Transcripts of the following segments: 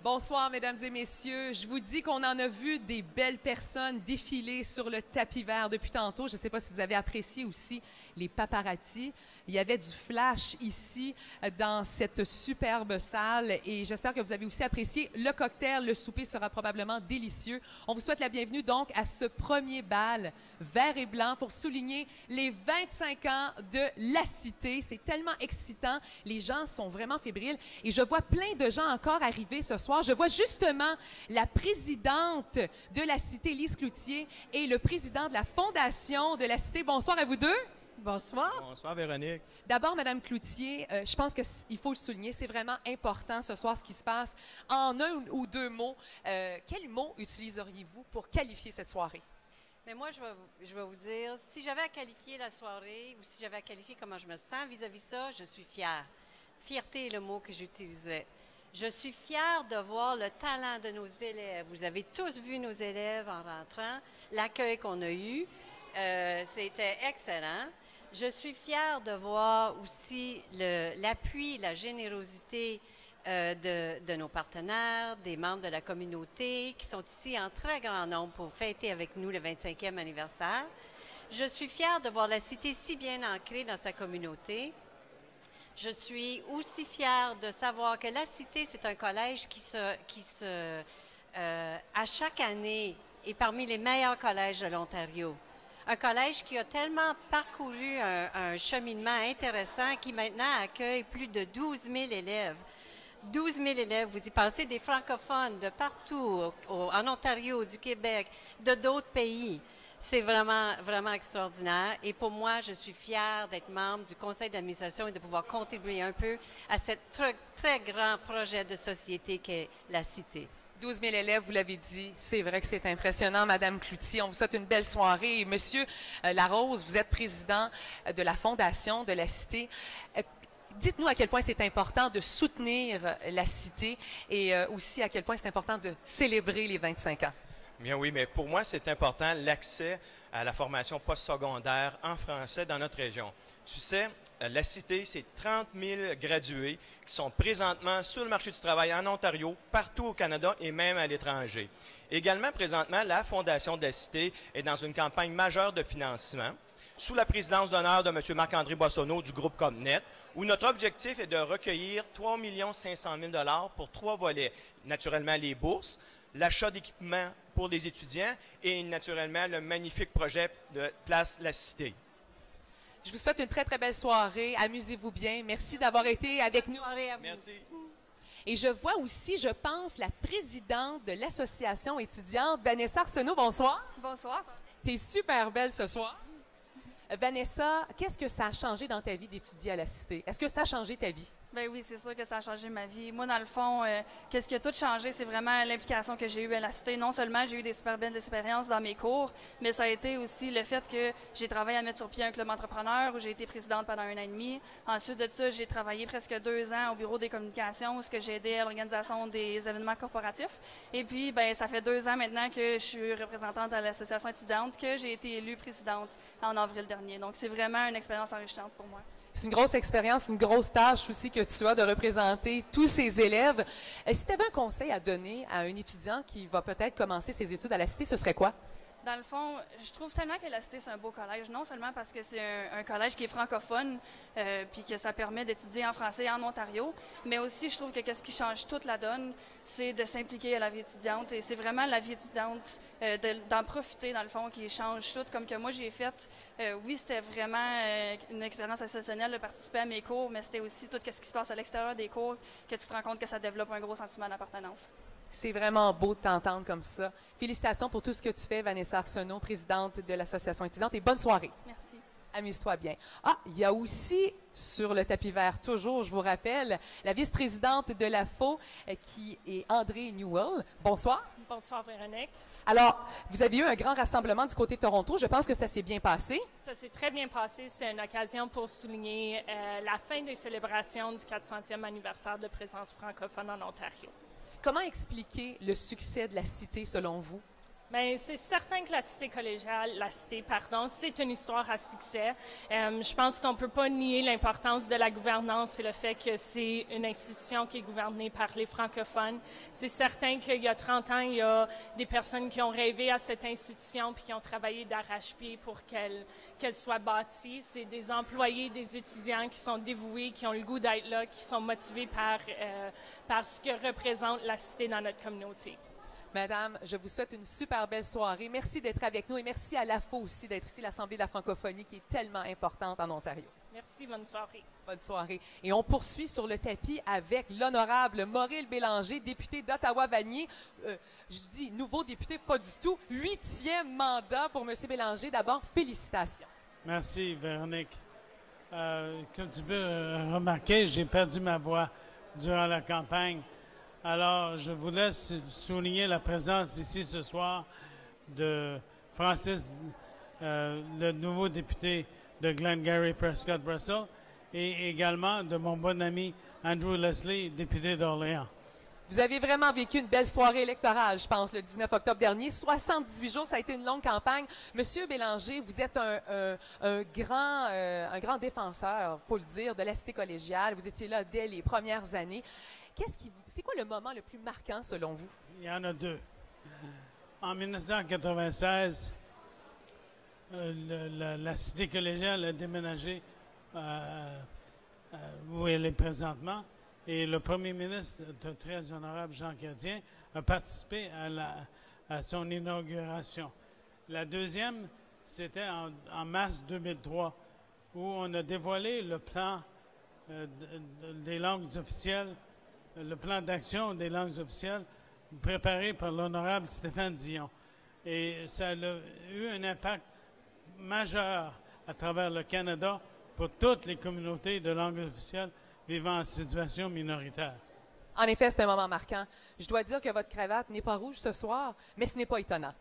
Bonsoir, mesdames et messieurs. Je vous dis qu'on en a vu des belles personnes défiler sur le tapis vert depuis tantôt. Je ne sais pas si vous avez apprécié aussi les paparazzis. Il y avait du flash ici dans cette superbe salle et j'espère que vous avez aussi apprécié le cocktail. Le souper sera probablement délicieux. On vous souhaite la bienvenue donc à ce premier bal vert et blanc pour souligner les 25 ans de la Cité. C'est tellement excitant. Les gens sont vraiment fébriles et je vois plein de gens encore arriver ce soir. Je vois justement la présidente de la Cité, Lise Cloutier, et le président de la Fondation de la Cité. Bonsoir à vous deux. Bonsoir. Bonsoir, Véronique. D'abord, Madame Cloutier, je pense qu'il faut le souligner, c'est vraiment important ce soir ce qui se passe. En un ou deux mots, quels mots utiliseriez-vous pour qualifier cette soirée? Mais moi, je vais vous dire, si j'avais à qualifier la soirée ou si j'avais à qualifier comment je me sens vis-à-vis ça, je suis fière. Fierté est le mot que j'utiliserais. Je suis fière de voir le talent de nos élèves. Vous avez tous vu nos élèves en rentrant, l'accueil qu'on a eu. C'était excellent. Je suis fière de voir aussi l'appui, la générosité de nos partenaires, des membres de la communauté qui sont ici en très grand nombre pour fêter avec nous le 25e anniversaire. Je suis fière de voir la Cité si bien ancrée dans sa communauté. Je suis aussi fière de savoir que la Cité, c'est un collège à chaque année, est parmi les meilleurs collèges de l'Ontario. Un collège qui a tellement parcouru un cheminement intéressant qui maintenant accueille plus de 12 000 élèves. 12 000 élèves, vous y pensez, des francophones de partout, en Ontario, du Québec, de d'autres pays. C'est vraiment, vraiment extraordinaire. Et pour moi, je suis fière d'être membre du conseil d'administration et de pouvoir contribuer un peu à ce très, très grand projet de société qu'est la Cité. 12 000 élèves, vous l'avez dit. C'est vrai que c'est impressionnant, Madame Cloutier. On vous souhaite une belle soirée. Et Monsieur Larose, vous êtes président de la Fondation de la Cité. Dites-nous à quel point c'est important de soutenir la Cité et aussi à quel point c'est important de célébrer les 25 ans. Bien oui, mais pour moi, c'est important l'accès à la formation postsecondaire en français dans notre région. Tu sais, la Cité, c'est 30 000 gradués qui sont présentement sur le marché du travail en Ontario, partout au Canada et même à l'étranger. Également, présentement, la Fondation de la Cité est dans une campagne majeure de financement sous la présidence d'honneur de M. Marc-André Boissonneau du groupe Comnet, où notre objectif est de recueillir 3 500 000 $ pour 3 volets. Naturellement, les bourses, l'achat d'équipements pour les étudiants et naturellement le magnifique projet de Place La Cité. Je vous souhaite une très, très belle soirée. Amusez-vous bien. Merci d'avoir été avec nous. Merci. Et je vois aussi, je pense, la présidente de l'association étudiante, Vanessa Arsenault. Bonsoir. Bonsoir. Tu es super belle ce soir. Vanessa, qu'est-ce que ça a changé dans ta vie d'étudier à la Cité? Est-ce que ça a changé ta vie? Ben oui, c'est sûr que ça a changé ma vie. Moi, dans le fond, qu'est-ce qui a tout changé, c'est vraiment l'implication que j'ai eue à la Cité. Non seulement j'ai eu des super belles expériences dans mes cours, mais ça a été aussi le fait que j'ai travaillé à mettre sur pied un club entrepreneur où j'ai été présidente pendant 1 an et demi. Ensuite de ça, j'ai travaillé presque 2 ans au bureau des communications où j'ai aidé à l'organisation des événements corporatifs. Et puis, ben, ça fait 2 ans maintenant que je suis représentante à l'association étudiante que j'ai été élue présidente en avril dernier. Donc, c'est vraiment une expérience enrichissante pour moi. C'est une grosse expérience, une grosse tâche aussi que tu as de représenter tous ces élèves. Si tu avais un conseil à donner à un étudiant qui va peut-être commencer ses études à la Cité, ce serait quoi? Dans le fond, je trouve tellement que la Cité, c'est un beau collège, non seulement parce que c'est un collège qui est francophone, puis que ça permet d'étudier en français en Ontario, mais aussi, je trouve que ce qui change toute la donne, c'est de s'impliquer à la vie étudiante. Et c'est vraiment la vie étudiante, d'en profiter, dans le fond, qui change tout, comme que moi, j'ai fait. Oui, c'était vraiment une expérience exceptionnelle de participer à mes cours, mais c'était aussi tout ce qui se passe à l'extérieur des cours que tu te rends compte que ça développe un gros sentiment d'appartenance. C'est vraiment beau de t'entendre comme ça. Félicitations pour tout ce que tu fais, Vanessa Arsenault, présidente de l'Association étudiante, et bonne soirée. Merci. Amuse-toi bien. Ah, il y a aussi, sur le tapis vert, toujours, je vous rappelle, la vice-présidente de la FO, qui est André Newell. Bonsoir. Bonsoir, Véronique. Alors, vous avez eu un grand rassemblement du côté de Toronto. Je pense que ça s'est bien passé. Ça s'est très bien passé. C'est une occasion pour souligner la fin des célébrations du 400e anniversaire de présence francophone en Ontario. Comment expliquer le succès de la Cité selon vous? Bien, c'est certain que la cité collégiale, c'est une histoire à succès. Je pense qu'on ne peut pas nier l'importance de la gouvernance et le fait que c'est une institution qui est gouvernée par les francophones. C'est certain qu'il y a 30 ans, il y a des personnes qui ont rêvé à cette institution puis qui ont travaillé d'arrache-pied pour qu'elle soit bâtie. C'est des employés, des étudiants qui sont dévoués, qui ont le goût d'être là, qui sont motivés par ce que représente la cité dans notre communauté. Madame, je vous souhaite une super belle soirée. Merci d'être avec nous et merci à l'AFO aussi d'être ici, l'Assemblée de la francophonie, qui est tellement importante en Ontario. Merci, bonne soirée. Bonne soirée. Et on poursuit sur le tapis avec l'honorable Maurille Bélanger, député d'Ottawa-Vanier. Je dis nouveau député, pas du tout. 8e mandat pour M. Bélanger. D'abord, félicitations. Merci, Véronique. Comme tu peux remarquer, j'ai perdu ma voix durant la campagne. Alors, je voulais souligner la présence ici ce soir de Francis, le nouveau député de Glengarry Prescott Russell, et également de mon bon ami Andrew Leslie, député d'Orléans. Vous avez vraiment vécu une belle soirée électorale, je pense, le 19 octobre dernier. 78 jours, ça a été une longue campagne. Monsieur Bélanger, vous êtes un grand défenseur, faut le dire, de la cité collégiale. Vous étiez là dès les premières années. C'est quoi le moment le plus marquant, selon vous? Il y en a deux. En 1996, la cité collégiale a déménagé où elle est présentement. Et le premier ministre, le très honorable Jean Chrétien, a participé à son inauguration. La deuxième, c'était en mars 2003, où on a dévoilé le plan des langues officielles, le plan d'action des langues officielles préparé par l'honorable Stéphane Dion. Et ça a eu un impact majeur à travers le Canada pour toutes les communautés de langue officielle vivant en situation minoritaire. En effet, c'est un moment marquant. Je dois dire que votre cravate n'est pas rouge ce soir, mais ce n'est pas étonnant.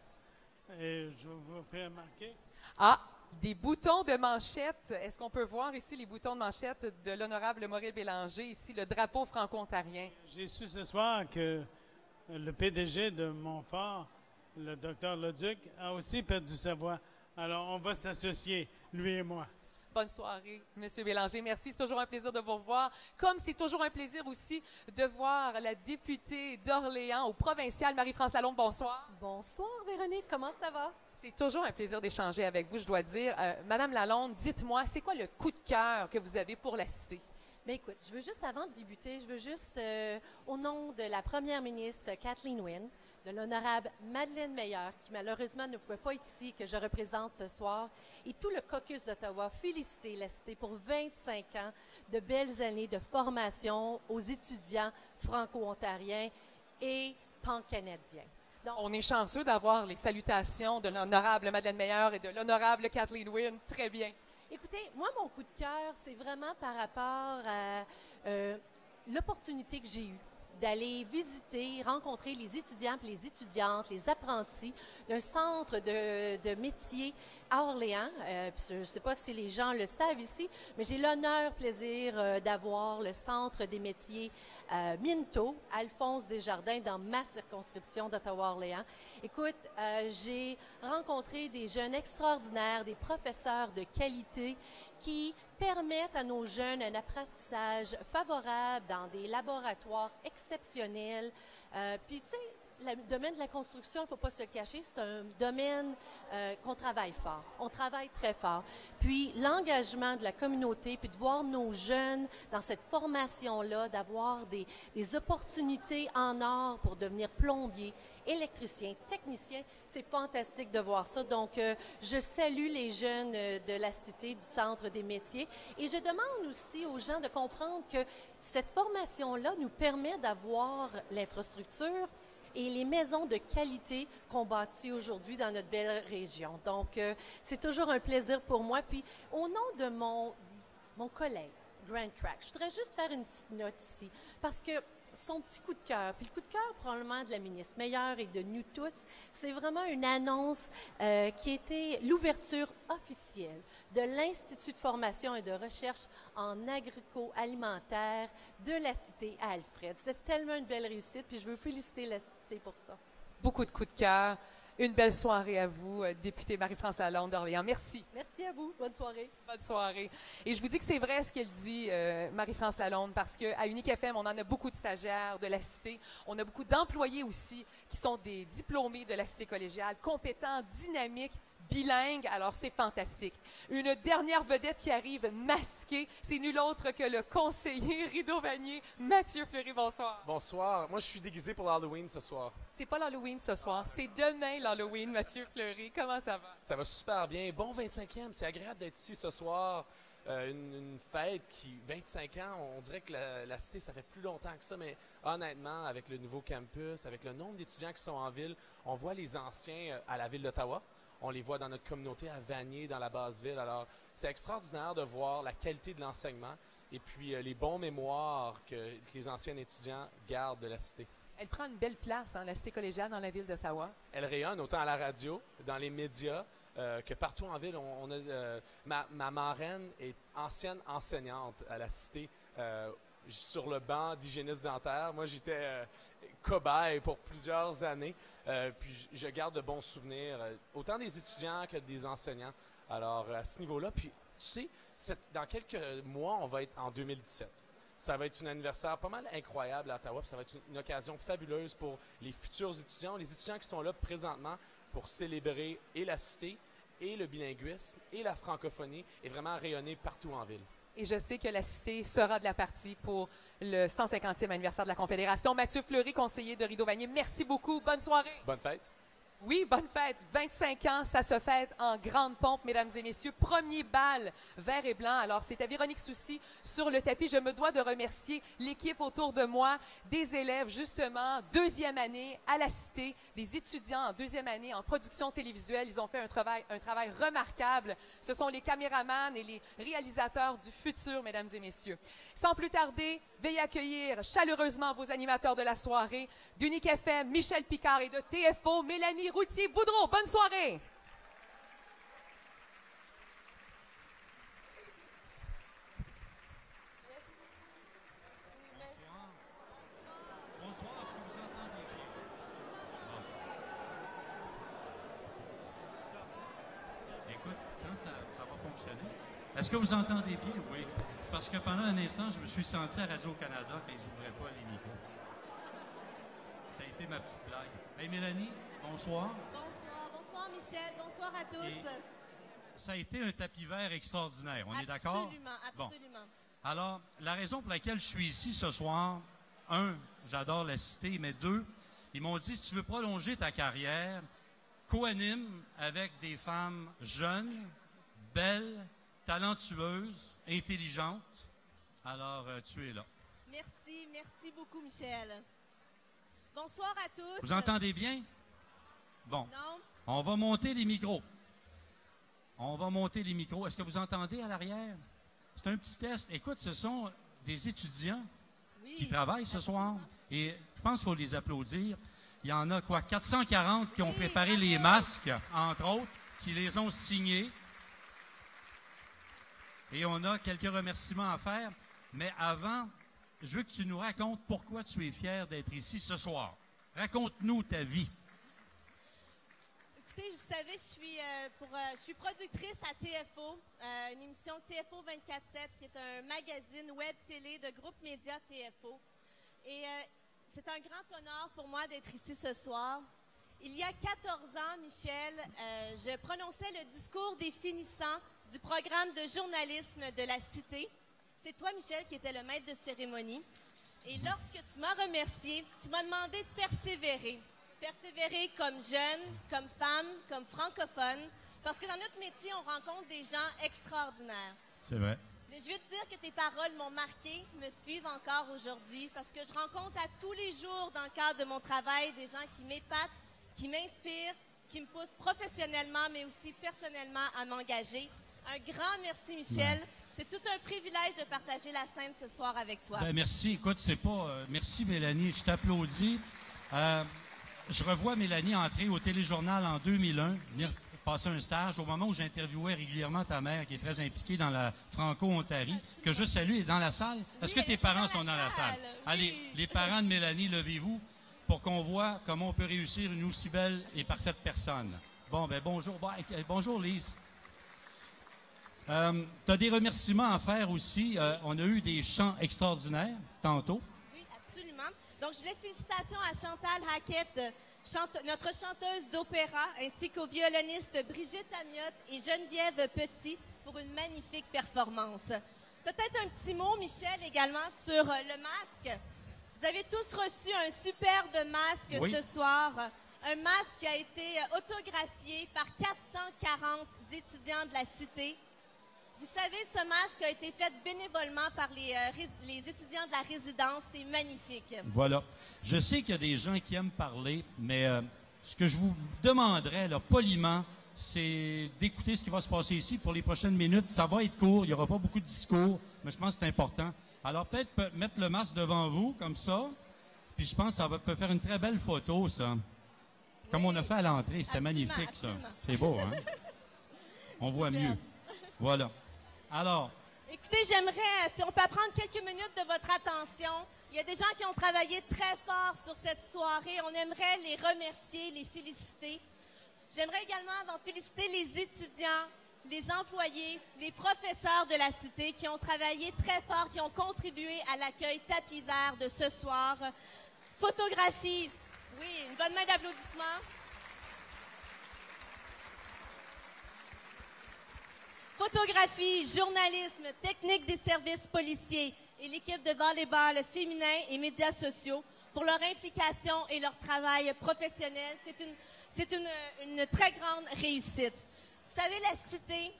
Et je vous fais remarquer. Ah, des boutons de manchette. Est-ce qu'on peut voir ici les boutons de manchette de l'honorable Maurille Bélanger, ici le drapeau franco-ontarien? J'ai su ce soir que le PDG de Montfort, le Dr Leduc, a aussi perdu sa voix. Alors, on va s'associer, lui et moi. Bonne soirée, M. Bélanger. Merci, c'est toujours un plaisir de vous revoir. Comme c'est toujours un plaisir aussi de voir la députée d'Orléans au provincial, Marie-France Lalonde. Bonsoir. Bonsoir, Véronique. Comment ça va? C'est toujours un plaisir d'échanger avec vous, je dois dire. Madame Lalonde, dites-moi, c'est quoi le coup de cœur que vous avez pour la cité? Bien, écoute, je veux juste, avant de débuter, au nom de la première ministre Kathleen Wynne, de l'honorable Madeleine Meilleur, qui malheureusement ne pouvait pas être ici, que je représente ce soir, et tout le caucus d'Ottawa, féliciter la cité pour 25 ans de belles années de formation aux étudiants franco-ontariens et pan-canadiens. Donc, on est chanceux d'avoir les salutations de l'honorable Madeleine Meilleur et de l'honorable Kathleen Wynne. Très bien. Écoutez, moi, mon coup de cœur, c'est vraiment par rapport à l'opportunité que j'ai eue d'aller visiter, rencontrer les étudiants et les étudiantes, les apprentis d'un centre de métiers à Orléans. Je ne sais pas si les gens le savent ici, mais j'ai l'honneur, plaisir d'avoir le centre des métiers Minto, Alphonse Desjardins, dans ma circonscription d'Ottawa-Orléans. Écoute, j'ai rencontré des jeunes extraordinaires, des professeurs de qualité qui permettent à nos jeunes un apprentissage favorable dans des laboratoires exceptionnels. Puis, tu sais, le domaine de la construction, il ne faut pas se le cacher, c'est un domaine qu'on travaille fort. On travaille très fort. Puis, l'engagement de la communauté, puis de voir nos jeunes dans cette formation-là, d'avoir des opportunités en or pour devenir plombier, électricien, technicien, c'est fantastique de voir ça. Donc, je salue les jeunes de la cité, du centre des métiers. Et je demande aussi aux gens de comprendre que cette formation-là nous permet d'avoir l'infrastructure et les maisons de qualité qu'on bâtit aujourd'hui dans notre belle région. Donc, c'est toujours un plaisir pour moi. Puis, au nom de mon collègue, Grant Crack, je voudrais juste faire une petite note ici, parce que son petit coup de cœur, puis le coup de cœur probablement de la ministre Meilleur et de nous tous, c'est vraiment une annonce qui était l'ouverture officielle de l'Institut de formation et de recherche en agroalimentaire de la cité à Alfred. C'est tellement une belle réussite, puis je veux féliciter la cité pour ça. Beaucoup de coups de cœur. Une belle soirée à vous, députée Marie-France Lalonde d'Orléans. Merci. Merci à vous. Bonne soirée. Bonne soirée. Et je vous dis que c'est vrai ce qu'elle dit, Marie-France Lalonde, parce qu'à Unique FM, on en a beaucoup de stagiaires de la Cité. On a beaucoup d'employés aussi qui sont des diplômés de la Cité collégiale, compétents, dynamiques, bilingues. Alors, c'est fantastique. Une dernière vedette qui arrive masquée, c'est nul autre que le conseiller Rideau-Vanier, Mathieu Fleury. Bonsoir. Bonsoir. Moi, je suis déguisé pour l'Halloween ce soir. C'est pas l'Halloween ce soir, c'est demain l'Halloween, Mathieu Fleury. Comment ça va? Ça va super bien. Bon 25e. C'est agréable d'être ici ce soir. Une fête qui, 25 ans, on dirait que la Cité, ça fait plus longtemps que ça, mais honnêtement, avec le nouveau campus, avec le nombre d'étudiants qui sont en ville, on voit les anciens à la ville d'Ottawa. On les voit dans notre communauté à Vanier, dans la Basse-Ville. Alors, c'est extraordinaire de voir la qualité de l'enseignement et puis les bons mémoires que les anciens étudiants gardent de la Cité. Elle prend une belle place, hein, la Cité collégiale dans la ville d'Ottawa. Elle rayonne autant à la radio, dans les médias, que partout en ville. Ma marraine est ancienne enseignante à la Cité sur le banc d'hygiéniste dentaire. Moi, j'étais cobaye pour plusieurs années. Puis je garde de bons souvenirs, autant des étudiants que des enseignants. Alors, à ce niveau-là, puis tu sais, dans quelques mois, on va être en 2017. Ça va être un anniversaire pas mal incroyable à Ottawa, puis ça va être une occasion fabuleuse pour les futurs étudiants, les étudiants qui sont là présentement pour célébrer et la Cité, et le bilinguisme, et la francophonie, et vraiment rayonner partout en ville. Et je sais que la Cité sera de la partie pour le 150e anniversaire de la Confédération. Mathieu Fleury, conseiller de Rideau-Vanier, merci beaucoup. Bonne soirée. Bonne fête. Oui, bonne fête. 25 ans, ça se fête en grande pompe, mesdames et messieurs. Premier bal vert et blanc. Alors, c'est à Véronique Soucy sur le tapis. Je me dois de remercier l'équipe autour de moi, des élèves, justement, deuxième année à la Cité, des étudiants en deuxième année en production télévisuelle. Ils ont fait un travail remarquable. Ce sont les caméramans et les réalisateurs du futur, mesdames et messieurs. Sans plus tarder, veuillez accueillir chaleureusement vos animateurs de la soirée, d'Unique FM, Michel Picard et de TFO, Mélanie Routier-Boudreau. Bonne soirée! Bonsoir, est-ce que vous entendez bien? Écoute, quand ça va fonctionner? Est-ce que vous entendez bien? Oui. C'est parce que pendant un instant, je me suis senti à Radio-Canada quand ils n'ouvraient pas les micros. Ça a été ma petite blague. Hey Mélanie, bonsoir. Bonsoir Michel, bonsoir à tous. Et ça a été un tapis vert extraordinaire, on est d'accord? Absolument. Bon. Alors, la raison pour laquelle je suis ici ce soir, un, j'adore la Cité, mais deux, ils m'ont dit, si tu veux prolonger ta carrière, co-anime avec des femmes jeunes, belles, talentueuses, intelligentes. Alors, tu es là. Merci beaucoup Michel. Bonsoir à tous. Vous entendez bien? Bon. Non. On va monter les micros. Est-ce que vous entendez à l'arrière? C'est un petit test. Écoute, ce sont des étudiants qui travaillent ce soir. Et je pense qu'il faut les applaudir. Il y en a, 440 qui ont préparé les masques, entre autres, qui les ont signés. Et on a quelques remerciements à faire. Mais avant, je veux que tu nous racontes pourquoi tu es fier d'être ici ce soir. Raconte-nous ta vie. Écoutez, vous savez, je suis productrice à TFO, une émission TFO 24/7, qui est un magazine web-télé de groupe média TFO. Et c'est un grand honneur pour moi d'être ici ce soir. Il y a 14 ans, Michel, je prononçais le discours définissant du programme de journalisme de la Cité. C'est toi, Michel, qui étais le maître de cérémonie. Et lorsque tu m'as remercié, tu m'as demandé de persévérer. Persévérer comme jeune, comme femme, comme francophone. Parce que dans notre métier, on rencontre des gens extraordinaires. C'est vrai. Mais je veux te dire que tes paroles m'ont marqué, me suivent encore aujourd'hui. Parce que je rencontre à tous les jours, dans le cadre de mon travail, des gens qui m'épatent, qui m'inspirent, qui me poussent professionnellement, mais aussi personnellement à m'engager. Un grand merci, Michel. Ouais. C'est tout un privilège de partager la scène ce soir avec toi. Ben, merci. Écoute, c'est pas... merci, Mélanie. Je t'applaudis. Je revois Mélanie entrer au téléjournal en 2001, venir passer un stage au moment où j'interviewais régulièrement ta mère, qui est très impliquée dans la Franco-Ontarie, que je salue, est dans la salle. Est-ce que tes parents sont dans la salle? Oui. Allez, les parents de Mélanie, levez-vous. pour qu'on voit comment on peut réussir une aussi belle et parfaite personne. Bon, ben bonjour. Bonjour, Lise. Tu as des remerciements à faire aussi. On a eu des chants extraordinaires tantôt. Oui, absolument. Donc, je voulais félicitations à Chantal Hackett, notre chanteuse d'opéra, ainsi qu'aux violonistes Brigitte Amiotte et Geneviève Petit pour une magnifique performance. Peut-être un petit mot, Michel, également sur le masque. Vous avez tous reçu un superbe masque ce soir. Un masque qui a été autographié par 440 étudiants de la Cité. Vous savez, ce masque a été fait bénévolement par les étudiants de la résidence. C'est magnifique. Voilà. Je sais qu'il y a des gens qui aiment parler, mais ce que je vous demanderais, là, poliment, c'est d'écouter ce qui va se passer ici pour les prochaines minutes. Ça va être court, il n'y aura pas beaucoup de discours, mais je pense que c'est important. Alors, peut-être mettre le masque devant vous, comme ça, puis je pense que ça peut faire une très belle photo, ça. Comme on a fait à l'entrée, c'était magnifique, absolument. Ça. C'est beau, hein? On voit mieux. Voilà. Alors... Écoutez, j'aimerais, si on peut prendre quelques minutes de votre attention, il y a des gens qui ont travaillé très fort sur cette soirée. On aimerait les remercier, les féliciter. J'aimerais également féliciter les étudiants, les employés, les professeurs de la Cité qui ont travaillé très fort, qui ont contribué à l'accueil tapis vert de ce soir. Photographie. Oui, une bonne main d'applaudissements. Photographie, journalisme, technique des services policiers et l'équipe de volleyball féminin et médias sociaux pour leur implication et leur travail professionnel. C'est une très grande réussite. Vous savez, la Cité,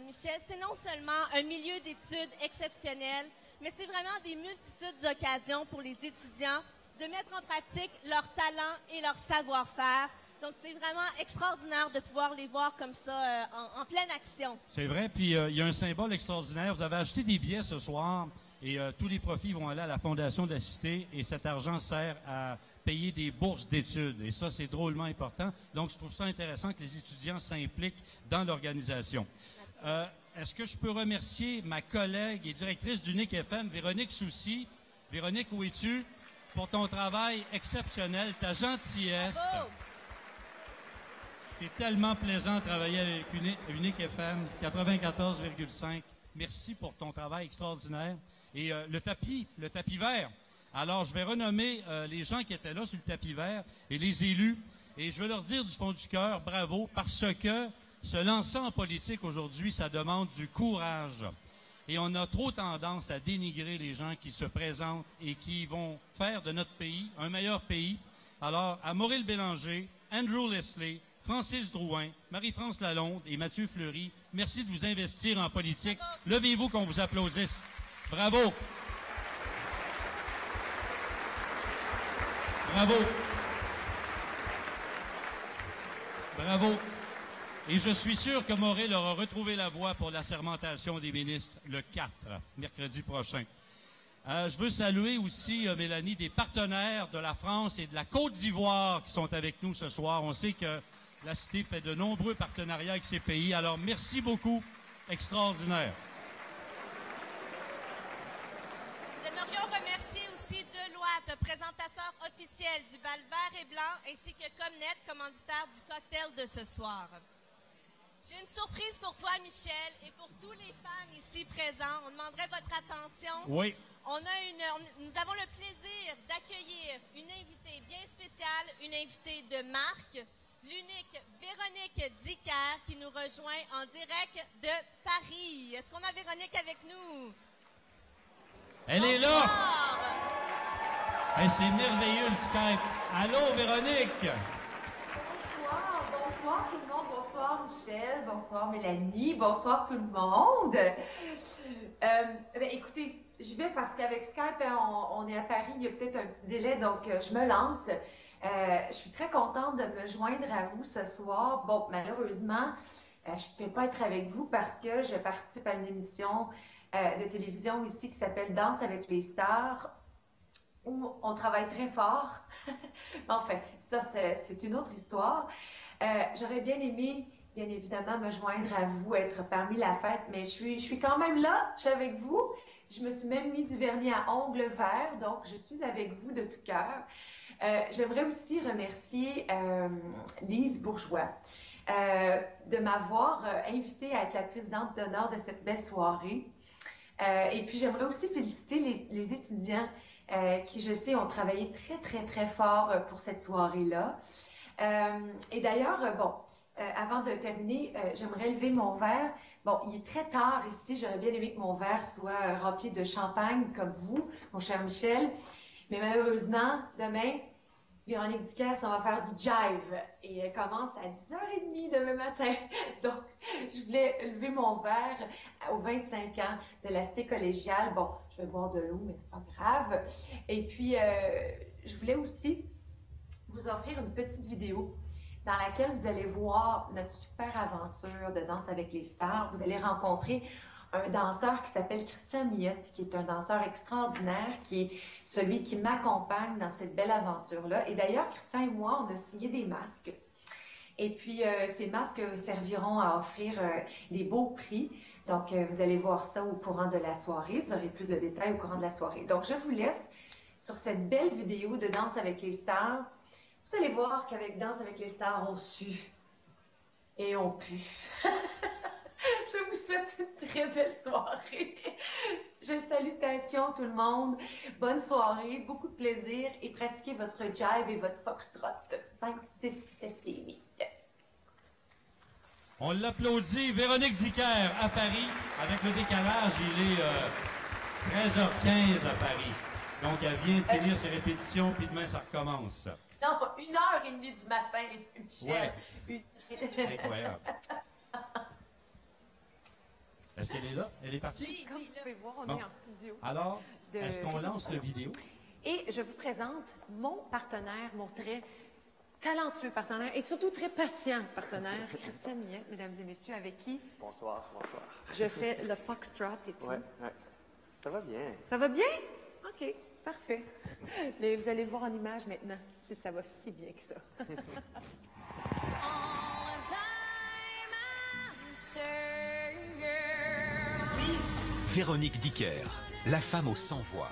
Michel, c'est non seulement un milieu d'études exceptionnel, mais c'est vraiment des multitudes d'occasions pour les étudiants de mettre en pratique leur talent et leur savoir-faire. Donc, c'est vraiment extraordinaire de pouvoir les voir comme ça, en pleine action. C'est vrai, puis il y a un symbole extraordinaire. Vous avez acheté des billets ce soir et tous les profits vont aller à la Fondation de la Cité et cet argent sert à payer des bourses d'études. Et ça, c'est drôlement important. Donc, je trouve ça intéressant que les étudiants s'impliquent dans l'organisation. Est-ce que je peux remercier ma collègue et directrice d'Unique FM, Véronique Soucy? Véronique, où es-tu? Pour ton travail exceptionnel, ta gentillesse. Bravo! C'est tellement plaisant de travailler avec Unique FM 94,5. Merci pour ton travail extraordinaire. Et le tapis vert. Alors, je vais renommer les gens qui étaient là sur le tapis vert et les élus. Et je vais leur dire du fond du cœur, bravo, parce que se lancer en politique aujourd'hui, ça demande du courage. Et on a trop tendance à dénigrer les gens qui se présentent et qui vont faire de notre pays un meilleur pays. Alors, à Maurice Bélanger, Andrew Leslie, Francis Drouin, Marie-France Lalonde et Mathieu Fleury, merci de vous investir en politique. Levez-vous qu'on vous applaudisse. Bravo! Bravo! Bravo! Et je suis sûr que Maurice aura retrouvé la voie pour la sermentation des ministres le 4, mercredi prochain. Je veux saluer aussi, Mélanie, des partenaires de la France et de la Côte d'Ivoire qui sont avec nous ce soir. On sait que la Cité fait de nombreux partenariats avec ces pays. Alors, merci beaucoup. Extraordinaire. Nous aimerions remercier aussi Deloitte, présentateur officiel du bal vert et blanc, ainsi que Comnet, commanditaire du cocktail de ce soir. J'ai une surprise pour toi, Michel, et pour tous les fans ici présents. On demanderait votre attention. Oui. Nous avons le plaisir d'accueillir une invitée bien spéciale, une invitée de marque, l'unique Véronique Dicker, qui nous rejoint en direct de Paris. Est-ce qu'on a Véronique avec nous? Elle est là! Hey, c'est merveilleux le Skype. Allô, Véronique! Bonsoir tout le monde, bonsoir Michel, bonsoir Mélanie, bonsoir tout le monde. Écoutez, je vais parce qu'avec Skype, on est à Paris, il y a peut-être un petit délai, donc je me lance. Je suis très contente de me joindre à vous ce soir. Bon, malheureusement, je ne pouvais pas être avec vous parce que je participe à une émission de télévision ici qui s'appelle Danse avec les stars, où on travaille très fort. Enfin, ça, c'est une autre histoire. J'aurais bien aimé, bien évidemment, me joindre à vous, être parmi la fête, mais je suis quand même là, je suis avec vous. Je me suis même mis du vernis à ongles verts, donc je suis avec vous de tout cœur. J'aimerais aussi remercier Lise Bourgeois de m'avoir invitée à être la présidente d'honneur de cette belle soirée. Et puis, j'aimerais aussi féliciter les étudiants qui, je sais, ont travaillé très, très, très fort pour cette soirée-là. Et d'ailleurs, avant de terminer, j'aimerais lever mon verre. Bon, il est très tard ici. J'aurais bien aimé que mon verre soit rempli de champagne comme vous, mon cher Michel. Mais malheureusement, demain, Véronique Dicker, on va faire du jive. Et elle commence à 10h30 demain matin. Donc, je voulais lever mon verre aux 25 ans de la Cité collégiale. Bon, je vais boire de l'eau, mais c'est pas grave. Et puis, je voulais aussi vous offrir une petite vidéo dans laquelle vous allez voir notre super aventure de Danse avec les stars. Vous allez rencontrer un danseur qui s'appelle Christian Miette, qui est un danseur extraordinaire, qui est celui qui m'accompagne dans cette belle aventure-là. Et d'ailleurs, Christian et moi, on a signé des masques. Et puis, ces masques serviront à offrir des beaux prix. Donc, vous allez voir ça au courant de la soirée. Vous aurez plus de détails au courant de la soirée. Donc, je vous laisse sur cette belle vidéo de Danse avec les stars. Vous allez voir qu'avec Danse avec les stars, on sue et on pue. Je vous souhaite une très belle soirée. Salutations tout le monde. Bonne soirée, beaucoup de plaisir et pratiquez votre jive et votre foxtrot. 5, 6, 7 et 8. On l'applaudit. Véronique Dicker à Paris. Avec le décalage, il est 13h15 à Paris. Donc, elle vient de finir ses répétitions, puis demain, ça recommence. Non, 1h30 du matin, Michel. Ouais. Incroyable. Est-ce qu'elle est là? Elle est partie? Oui, comme vous pouvez voir, on est en studio. Alors, est-ce qu'on lance la vidéo? Et je vous présente mon partenaire, mon très talentueux partenaire et surtout très patient partenaire, Christian Miette, mesdames et messieurs, avec qui... Bonsoir, bonsoir. Je fais le foxtrot et tout. Ouais. Ça va bien. Ça va bien? OK, parfait. Mais vous allez voir en image maintenant si ça va si bien que ça. Véronique Dicker, la femme aux 100 voix.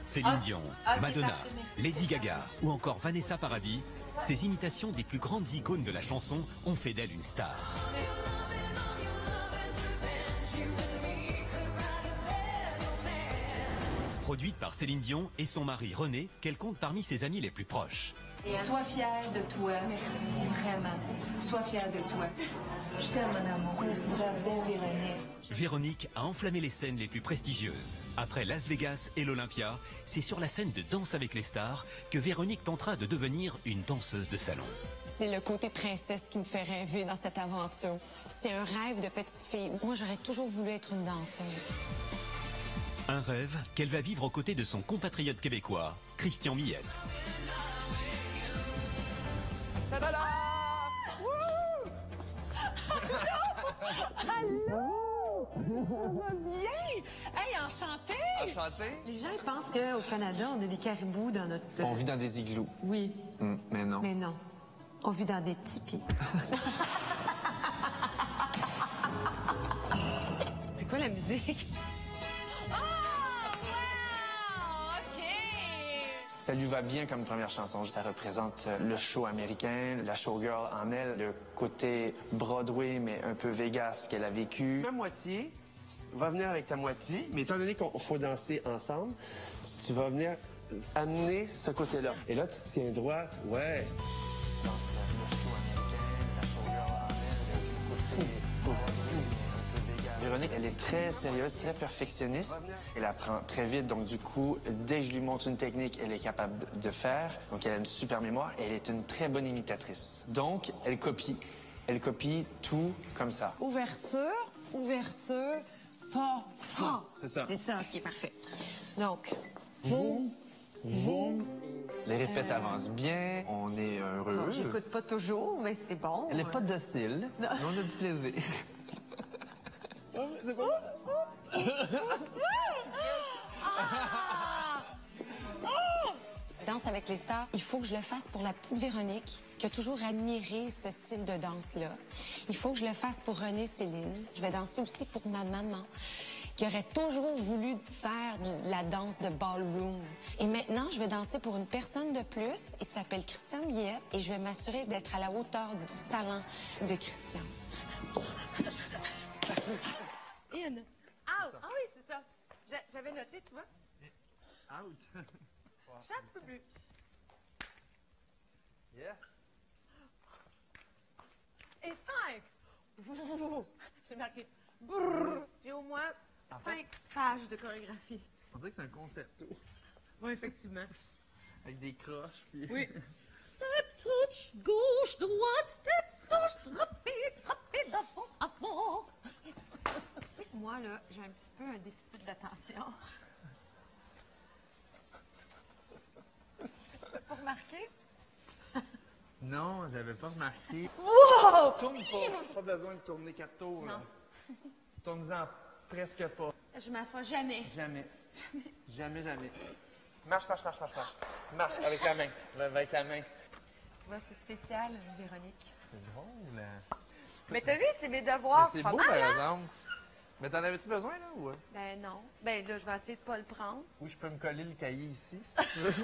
Céline Dion, Madonna, Lady Gaga ou encore Vanessa Paradis, ces imitations des plus grandes icônes de la chanson ont fait d'elle une star. Produite par Céline Dion et son mari René, qu'elle compte parmi ses amis les plus proches. Sois fière de toi. Merci, vraiment. Sois fière de toi. Je t'aime, mon amour. Merci, j'adore Véronique. Véronique a enflammé les scènes les plus prestigieuses. Après Las Vegas et l'Olympia, c'est sur la scène de Danse avec les stars que Véronique tentera de devenir une danseuse de salon. C'est le côté princesse qui me fait rêver dans cette aventure. C'est un rêve de petite fille. Moi, j'aurais toujours voulu être une danseuse. Un rêve qu'elle va vivre aux côtés de son compatriote québécois, Christian Miette. Allô! Ça va bien? Hey, enchanté! Enchanté? Les gens pensent qu'au Canada, on a des caribous dans notre... On vit dans des igloos. Oui. Mais non. Mais non. On vit dans des tipis. C'est quoi la musique? Ça lui va bien comme première chanson. Ça représente le show américain, la showgirl en elle, le côté Broadway, mais un peu Vegas qu'elle a vécu. Ma moitié va venir avec ta moitié, mais étant donné qu'il faut danser ensemble, tu vas venir amener ce côté-là. Et là, tu tiens droite, ouais. Donc, le show américain, la showgirl en elle, le côté Broadway. Véronique, elle est très sérieuse, très perfectionniste. Elle apprend très vite, donc du coup, dès que je lui montre une technique, elle est capable de faire. Donc elle a une super mémoire et elle est une très bonne imitatrice. Donc, elle copie. Elle copie tout comme ça. Ouverture, ouverture, pas, pas. C'est ça. C'est ça qui est parfait. Donc, vous. Les répètes avancent bien, on est heureux. Bon, j'écoute pas toujours, mais c'est bon. Elle n'est pas docile, mais on a du plaisir. C'est pas Danse avec les stars, il faut que je le fasse pour la petite Véronique, qui a toujours admiré ce style de danse-là. Il faut que je le fasse pour René Céline. Je vais danser aussi pour ma maman, qui aurait toujours voulu faire de la danse de ballroom. Et maintenant, je vais danser pour une personne de plus. Il s'appelle Christian Millette et je vais m'assurer d'être à la hauteur du talent de Christian. In. Out. Ah oui, c'est ça. J'avais noté, tu vois. Out. Chasse peu plus. Yes. Et 5. J'ai marqué. Brrr. J'ai au moins 5 pages de chorégraphie. On dirait que c'est un concerto. Oui, effectivement. Avec des croches, puis... Oui. Step, touch, gauche, droite, step, touch, rapide, d'avant, avant. Tu sais que moi, là, j'ai un petit peu un déficit d'attention. Tu n'as pas remarqué? Non, j'avais pas remarqué. Wow! Tourne pas. Pas besoin de tourner 4 tours. Non. Tourne-en presque pas. Je m'assois jamais. Jamais. Jamais. Marche. Marche avec la main. Avec la main. Tu vois, c'est spécial, Véronique. C'est drôle. Mais t'as vu, c'est mes devoirs. C'est beau, par exemple. Mais t'en avais-tu besoin, là, ou? Ben non. Ben là, je vais essayer de pas le prendre. Ou je peux me coller le cahier ici, si tu veux.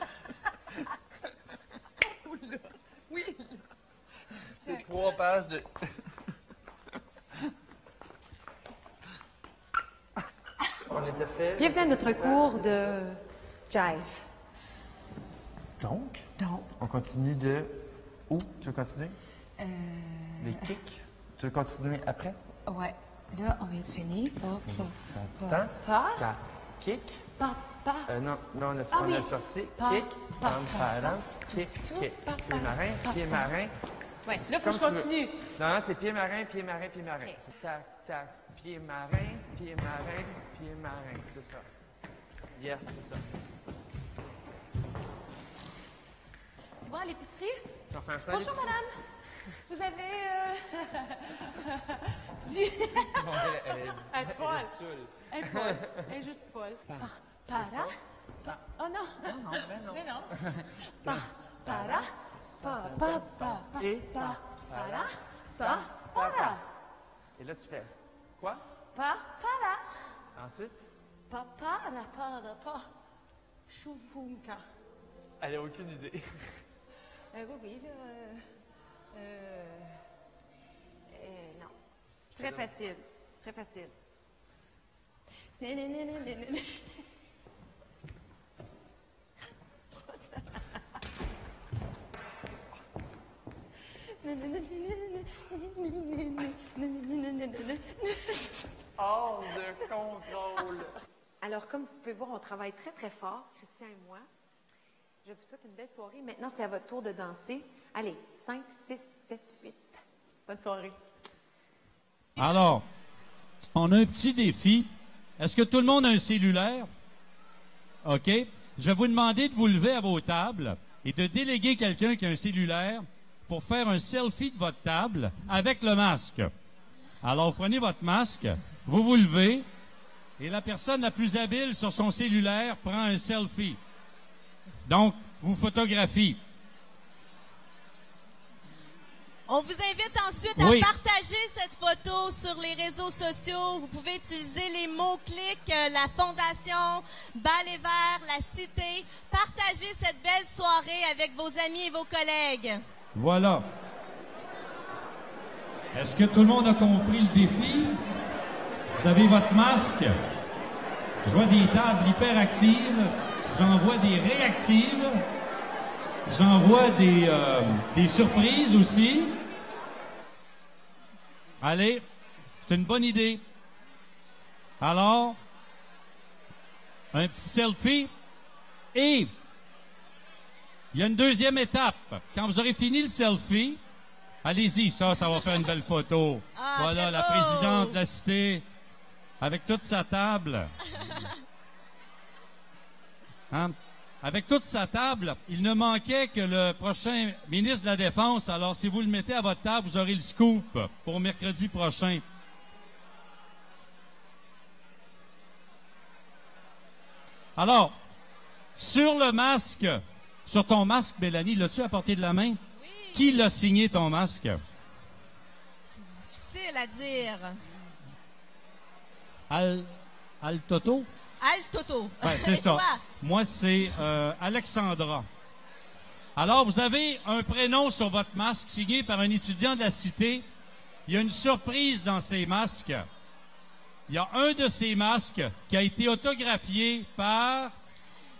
Oui. C'est 3 pages de... On était fait... Bienvenue à notre cours de jive. Donc, on continue de... Où? Tu veux continuer? Les kicks? Tu veux continuer après? Ouais. Là, on vient de finir. Ta kick. Non, on a sorti. Kick, pam, kick. Pied marin. Ouais, là, faut que je continue. Non, c'est pied marin. Okay. Tac, pied marin. C'est ça. Yes, c'est ça. Tu vas à l'épicerie? Tu vas faire ça. Bonjour, madame. Vous avez du... Elle est folle. Elle est folle. Elle est juste folle. Para. Oh non. Non. Mais non. Para. Para. Et là, tu fais quoi? Para. Ensuite? Para. Choufunka. Elle n'a aucune idée. Oui, là. Non. Très facile. Hors de contrôle. Alors, comme vous pouvez voir, on travaille très, très fort, Christian et moi. Je vous souhaite une belle soirée. Maintenant, c'est à votre tour de danser. Allez, 5, 6, 7, 8. Bonne soirée. Alors, on a un petit défi. Est-ce que tout le monde a un cellulaire? OK. Je vais vous demander de vous lever à vos tables et de déléguer quelqu'un qui a un cellulaire pour faire un selfie de votre table avec le masque. Alors, vous prenez votre masque, vous vous levez, et la personne la plus habile sur son cellulaire prend un selfie. Donc, vous photographiez. On vous invite ensuite à partager cette photo sur les réseaux sociaux. Vous pouvez utiliser les mots-clics, la Fondation, Bal et Vert, la Cité. Partagez cette belle soirée avec vos amis et vos collègues. Voilà. Est-ce que tout le monde a compris le défi? Vous avez votre masque. Je vois des tables hyperactives. J'en vois des réactives. J'en vois des surprises aussi. Allez, c'est une bonne idée. Alors, un petit selfie. Et il y a une deuxième étape. Quand vous aurez fini le selfie, allez-y, ça va faire une belle photo. Ah, voilà, la présidente de la Cité, avec toute sa table. Hein? Avec toute sa table, il ne manquait que le prochain ministre de la Défense. Alors, si vous le mettez à votre table, vous aurez le scoop pour mercredi prochain. Alors, sur le masque, sur ton masque, Mélanie, l'as-tu à portée de la main? Oui. Qui l'a signé, ton masque? C'est difficile à dire. Altoto? Altoto. Ben, c'est Et ça. toi? Moi, c'est Alexandra. Alors, vous avez un prénom sur votre masque signé par un étudiant de la Cité. Il y a une surprise dans ces masques. Il y a un de ces masques qui a été autographié par...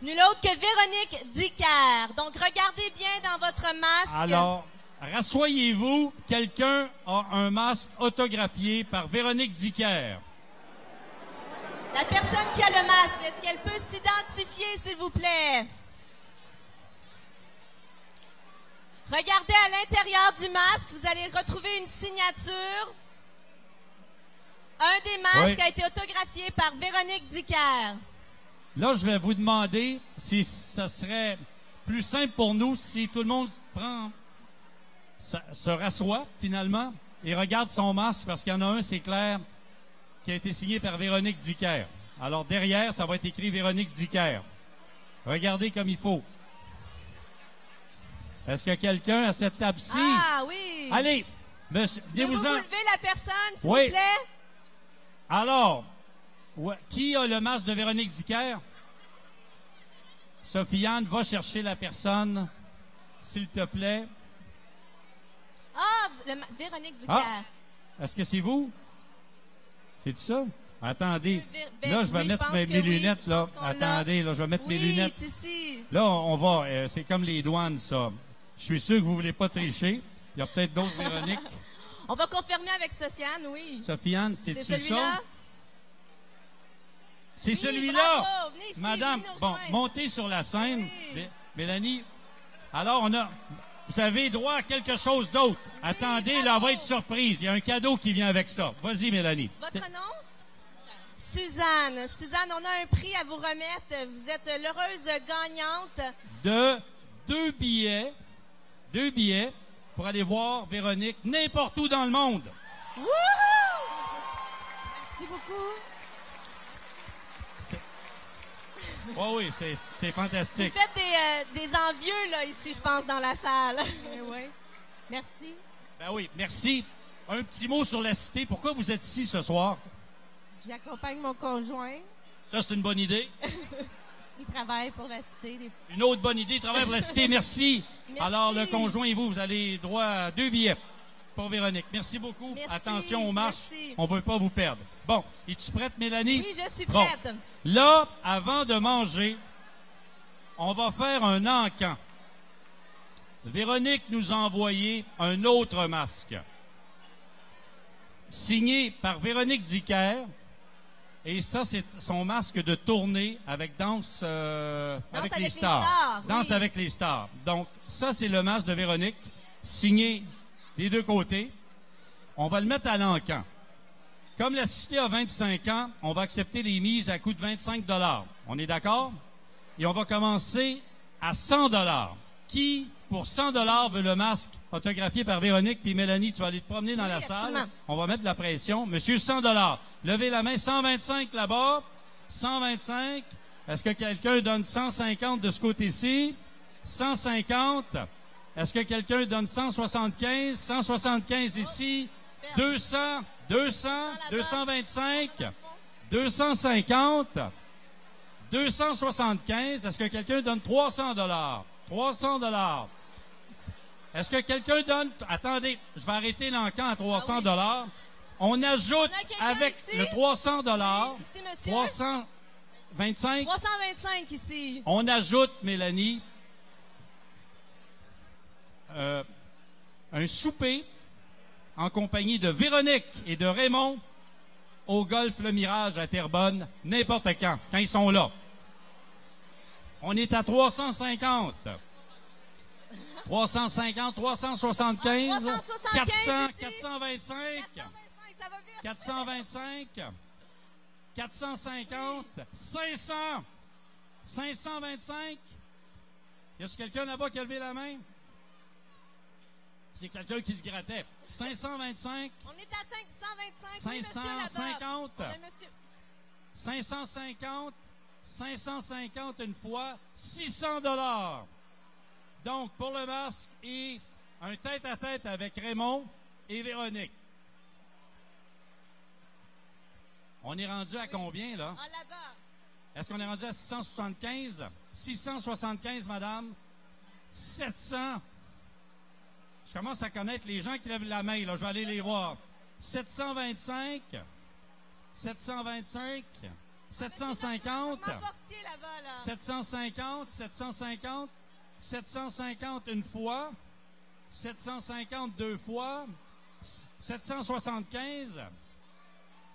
Nul autre que Véronique Dicker. Donc, regardez bien dans votre masque. Alors, rassoyez-vous. Quelqu'un a un masque autographié par Véronique Dicker. La personne qui a le masque, est-ce qu'elle peut s'identifier, s'il vous plaît? Regardez à l'intérieur du masque, vous allez retrouver une signature. Un des masques a été autographié par Véronique Dicker. Là, je vais vous demander si ça serait plus simple pour nous si tout le monde se rassoit finalement et regarde son masque parce qu'il y en a un, c'est clair, qui a été signé par Véronique Dicker. Alors derrière, ça va être écrit Véronique Dicker. Regardez comme il faut. Est-ce que quelqu'un à cette table-ci? Ah oui! Allez, monsieur, Pouvez-vous venez-vous-en. lever la personne, s'il Oui. vous plaît? Alors, qui a le masque de Véronique Dicker? Sophie-Anne, va chercher la personne, s'il te plaît. Ah, Véronique Dicker. Ah, est-ce que c'est vous? C'est ça? Attendez. Là, je vais oui, mettre je mes pense que oui, lunettes, je là. pense qu'on l'a. Attendez, là, je vais mettre mes lunettes. Oui, ici. Là, on va. C'est comme les douanes, ça. Je suis sûr que vous voulez pas tricher. Il y a peut-être d'autres Véronique. On va confirmer avec Sofiane, oui. Sophie-Anne, c'est-tu ça? celui-là? C'est Oui, celui-là! bravo, venez ici, Madame, venez nous bon, rejoindre. montez sur la scène. Mélanie. Alors, vous avez droit à quelque chose d'autre. Attendez, là, on va être surprise. Il y a un cadeau qui vient avec ça. Vas-y, Mélanie. Votre nom? Suzanne. Suzanne, on a un prix à vous remettre. Vous êtes l'heureuse gagnante. De deux billets pour aller voir Véronique n'importe où dans le monde. Wouhou! Merci beaucoup. Oui, c'est fantastique. Vous faites des envieux, là, ici, je pense, dans la salle. Oui. Merci. Ben oui, merci. Un petit mot sur la Cité. Pourquoi vous êtes ici ce soir? J'accompagne mon conjoint. Ça, c'est une bonne idée. Il travaille pour la Cité. Une autre bonne idée, travail pour la Cité. Merci. Merci. Alors, le conjoint et vous avez droit à 2 billets pour Véronique. Merci beaucoup. Merci. Attention aux marches. Merci. On veut pas vous perdre. Bon, es-tu prête, Mélanie? Oui, je suis Bon. prête. Là, avant de manger, on va faire un encan. Véronique nous a envoyé un autre masque, signé par Véronique Dicker. Et ça, c'est son masque de tournée avec Danse avec les stars. Danse oui. avec les stars. Donc, ça, c'est le masque de Véronique, signé des deux côtés. On va le mettre à l'encan. Comme la Cité a 25 ans, on va accepter les mises à coût de 25 $. On est d'accord? Et on va commencer à 100 $. Qui, pour 100 $ veut le masque autographié par Véronique? Puis Mélanie, tu vas aller te promener dans la salle. absolument. On va mettre de la pression. Monsieur, 100 $. Levez la main. 125 là-bas. 125. Est-ce que quelqu'un donne 150 de ce côté-ci? 150. Est-ce que quelqu'un donne 175? 175 ici. 200. 200. 225. 250. 275. Est-ce que quelqu'un donne 300 $? 300 $. Est-ce que quelqu'un donne... Attendez, je vais arrêter l'encan à 300 $. On ajoute avec ici? le 300 $. Ici, monsieur. 325. 325 ici. On ajoute, Mélanie, un souper en compagnie de Véronique et de Raymond au Golf Le Mirage à Terrebonne, n'importe quand ils sont là. On est à 350. 350, 375, 400, 425, 425, 450, 500, 525. Y a-t-il quelqu'un là-bas qui a levé la main? C'est quelqu'un qui se grattait. 525. On est à 525. Oui, monsieur, là-bas. 550. On a le monsieur. 550. 550 une fois. 600 $. Donc, pour le masque et un tête-à-tête avec Raymond et Véronique. On est rendu à combien, là? En là-bas. Est-ce qu'on est rendu à 675? 675, madame. 700. Je commence à connaître les gens qui lèvent la main, là. Je vais aller les voir. 725. 725. 750. 750. 750. 750 une fois. 750 deux fois. 775.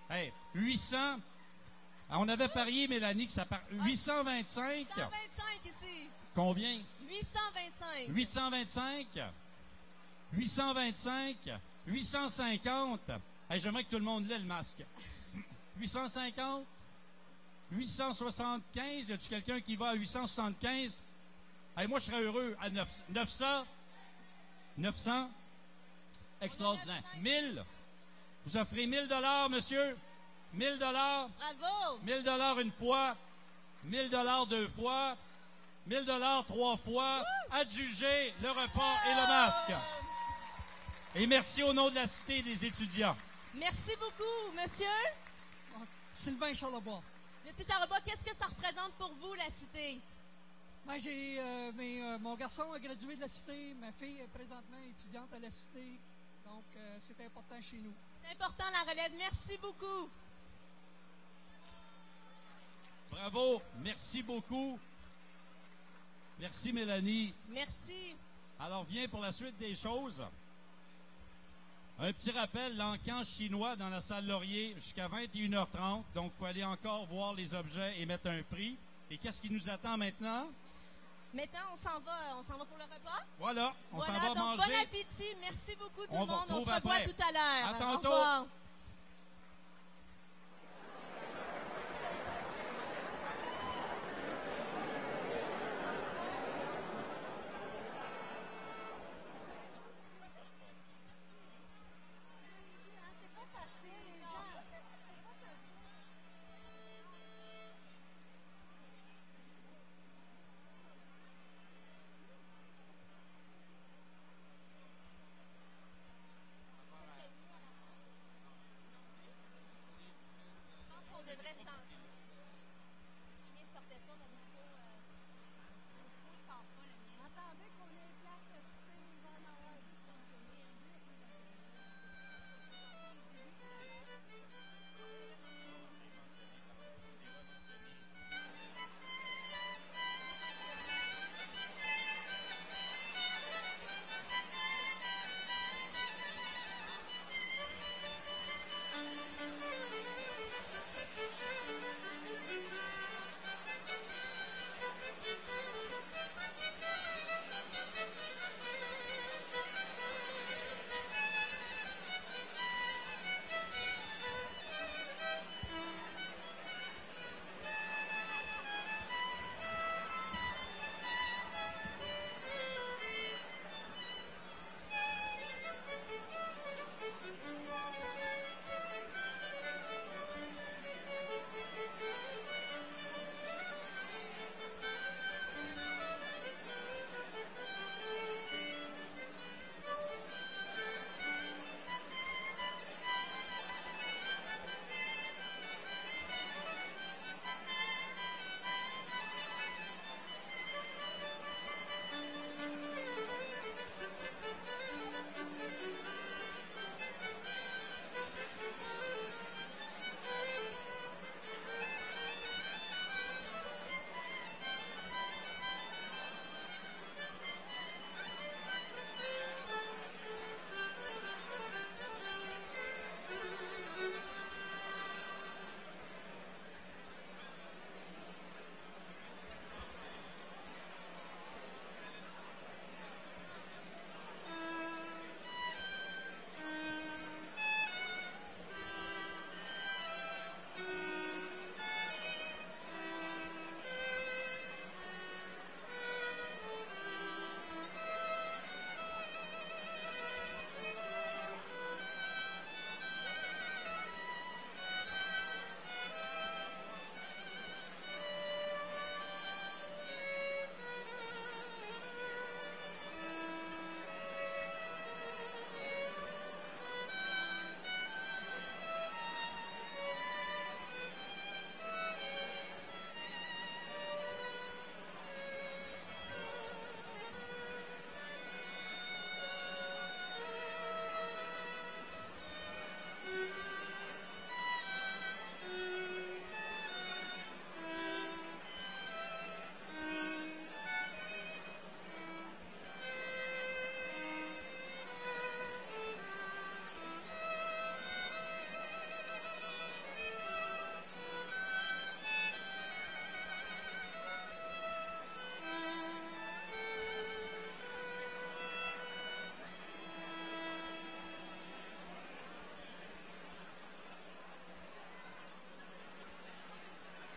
Hey, 800. On avait parié, Mélanie, que ça part. 825. 825 ici. Combien? 825. 825. 825. 850. Hey, j'aimerais que tout le monde l'ait le masque. 850. 875. Y a-tu quelqu'un qui va à 875? Hey, moi, je serais heureux. À 900. 900. Extraordinaire. 1000. Vous offrez 1000 $, monsieur? 1000 $. Bravo! 1000 $ une fois. 1000 $ deux fois. 1000 $ trois fois. Adjugez le repas et le masque. Et merci au nom de la Cité des étudiants. Merci beaucoup, monsieur. Sylvain Charlebois. Monsieur Charlebois, qu'est-ce que ça représente pour vous, la Cité? Ben, mon garçon a gradué de la Cité. Ma fille est présentement étudiante à la Cité. Donc, c'est important chez nous. C'est important, la relève. Merci beaucoup. Bravo. Merci beaucoup. Merci, Mélanie. Merci. Alors, viens pour la suite des choses. Un petit rappel, l'encan chinois dans la salle Laurier jusqu'à 21h30. Donc, vous allez encore voir les objets et mettre un prix. Et qu'est-ce qui nous attend maintenant? Maintenant, on s'en va pour le repas? Voilà, on s'en va donc, manger. Bon appétit. Merci beaucoup tout le monde. On se revoit après. tout à l'heure. À tantôt. Au revoir.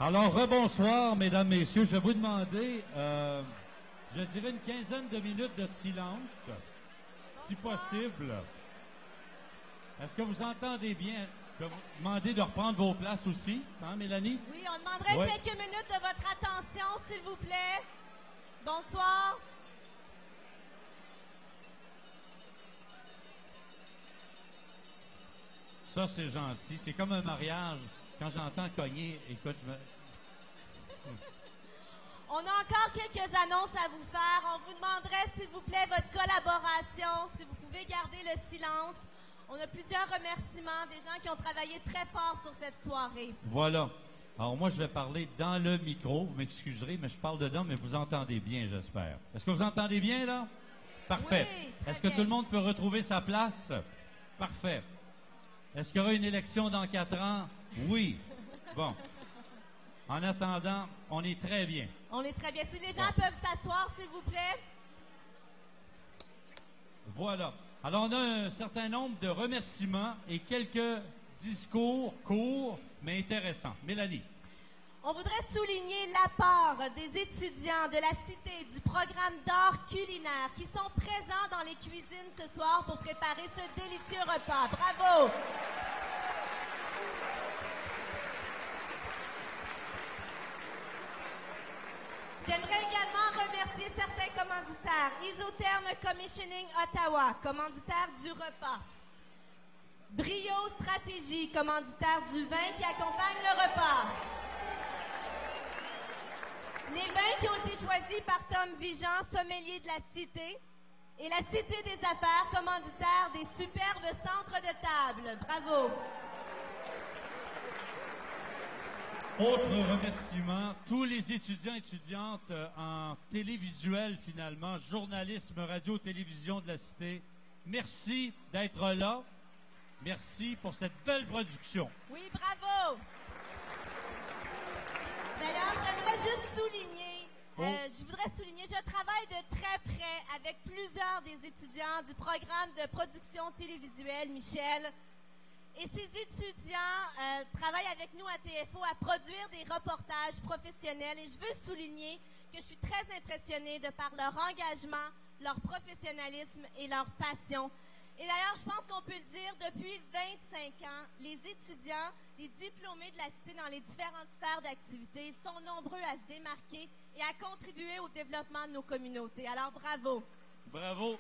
Alors, rebonsoir, mesdames, messieurs. Je vais vous demander, je dirais une quinzaine de minutes de silence, si possible. Est-ce que vous entendez bien? Je vais vous demander de reprendre vos places aussi, hein, Mélanie? Oui, on demanderait quelques minutes de votre attention, s'il vous plaît. Bonsoir. Ça, c'est gentil. C'est comme un mariage. Quand j'entends cogner, écoute, On a encore quelques annonces à vous faire. On vous demanderait, s'il vous plaît, votre collaboration, si vous pouvez garder le silence. On a plusieurs remerciements des gens qui ont travaillé très fort sur cette soirée. Voilà. Alors, moi, je vais parler dans le micro. Vous m'excuserez, mais je parle dedans, mais vous entendez bien, j'espère. Est-ce que vous entendez bien, là? Parfait. Oui, est-ce que tout le monde peut retrouver sa place? Parfait. Est-ce qu'il y aura une élection dans 4 ans? Oui. Bon. En attendant, on est très bien. On est très bien. Si les gens peuvent s'asseoir, s'il vous plaît. Voilà. Alors, on a un certain nombre de remerciements et quelques discours courts, mais intéressants. Mélanie. On voudrait souligner l'apport des étudiants de la Cité du programme d'art culinaire qui sont présents dans les cuisines ce soir pour préparer ce délicieux repas. Bravo! J'aimerais également remercier certains commanditaires. Isotherme Commissioning Ottawa, commanditaire du repas. Brio Stratégie, commanditaire du vin qui accompagne le repas. Les vins qui ont été choisis par Tom Vigeant, sommelier de la Cité. Et la Cité des Affaires, commanditaire des superbes centres de table. Bravo! Autre remerciement, tous les étudiants et étudiantes en télévisuel, finalement, journalisme, radio, télévision de la Cité. Merci d'être là. Merci pour cette belle production. Oui, bravo! D'ailleurs, j'aimerais juste souligner, je voudrais souligner, je travaille de très près avec plusieurs des étudiants du programme de production télévisuelle, Michel. Et ces étudiants travaillent avec nous à TFO à produire des reportages professionnels. Et je veux souligner que je suis très impressionnée de par leur engagement, leur professionnalisme et leur passion. Et d'ailleurs, je pense qu'on peut le dire, depuis 25 ans, les étudiants, les diplômés de la Cité dans les différentes sphères d'activité sont nombreux à se démarquer et à contribuer au développement de nos communautés. Alors, bravo! Bravo!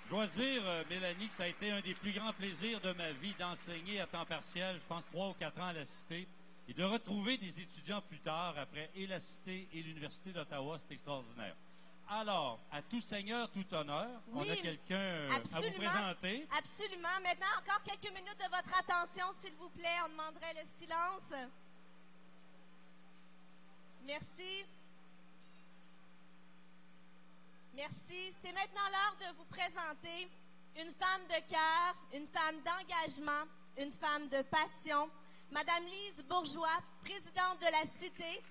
Je dois dire, Mélanie, que ça a été un des plus grands plaisirs de ma vie d'enseigner à temps partiel, je pense 3 ou 4 ans à la Cité, et de retrouver des étudiants plus tard, après et la Cité et l'Université d'Ottawa, c'est extraordinaire. Alors, à tout seigneur, tout honneur, oui, on a quelqu'un à vous présenter. Absolument. Maintenant, encore quelques minutes de votre attention, s'il vous plaît. On demanderait le silence. Merci. Merci. C'est maintenant l'heure de vous présenter une femme de cœur, une femme d'engagement, une femme de passion. Madame Lise Bourgeois, présidente de la Cité,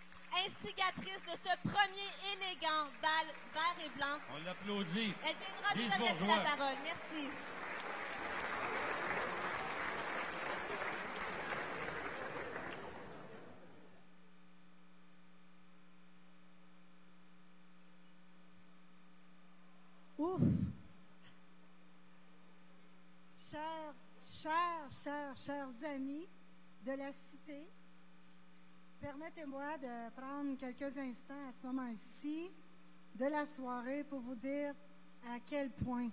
instigatrice de ce premier élégant bal vert et blanc. On l'applaudit. Elle viendra nous adresser la parole. Merci. Ouf! Chers amis de la Cité, permettez-moi de prendre quelques instants à ce moment-ci de la soirée pour vous dire à quel point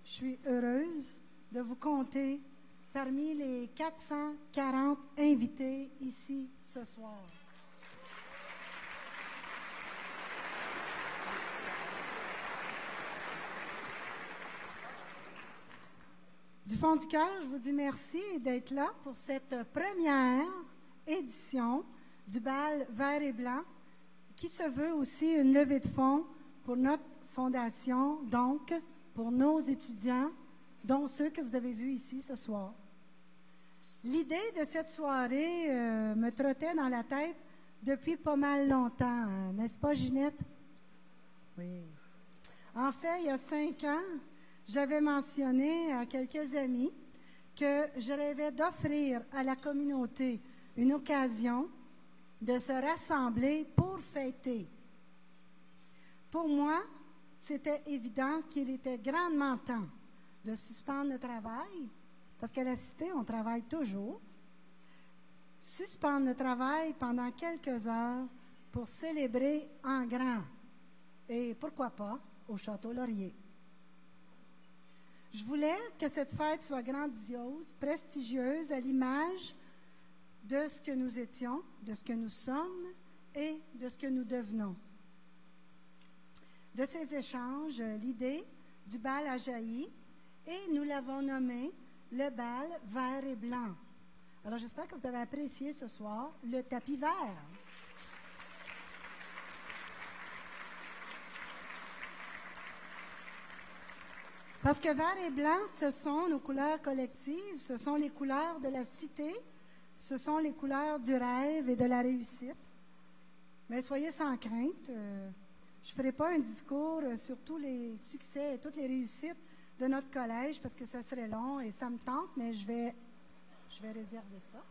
je suis heureuse de vous compter parmi les 440 invités ici ce soir. Du fond du cœur, je vous dis merci d'être là pour cette première édition du bal vert et blanc, qui se veut aussi une levée de fonds pour notre fondation, donc pour nos étudiants, dont ceux que vous avez vus ici ce soir. L'idée de cette soirée me trottait dans la tête depuis pas mal longtemps, n'est-ce pas, Ginette? Oui. En fait, il y a 5 ans, j'avais mentionné à quelques amis que je rêvais d'offrir à la communauté une occasion de se rassembler pour fêter. Pour moi, c'était évident qu'il était grandement temps de suspendre le travail, parce qu'à la Cité, on travaille toujours. Suspendre le travail pendant quelques heures pour célébrer en grand. Et pourquoi pas au Château Laurier. Je voulais que cette fête soit grandiose, prestigieuse, à l'image de ce que nous étions, de ce que nous sommes et de ce que nous devenons. De ces échanges, l'idée du bal a jailli et nous l'avons nommé le bal vert et blanc. Alors j'espère que vous avez apprécié ce soir le tapis vert. Parce que vert et blanc, ce sont nos couleurs collectives, ce sont les couleurs de la cité, ce sont les couleurs du rêve et de la réussite. Mais soyez sans crainte, je ne ferai pas un discours sur tous les succès et toutes les réussites de notre collège parce que ça serait long et ça me tente, mais je vais réserver ça.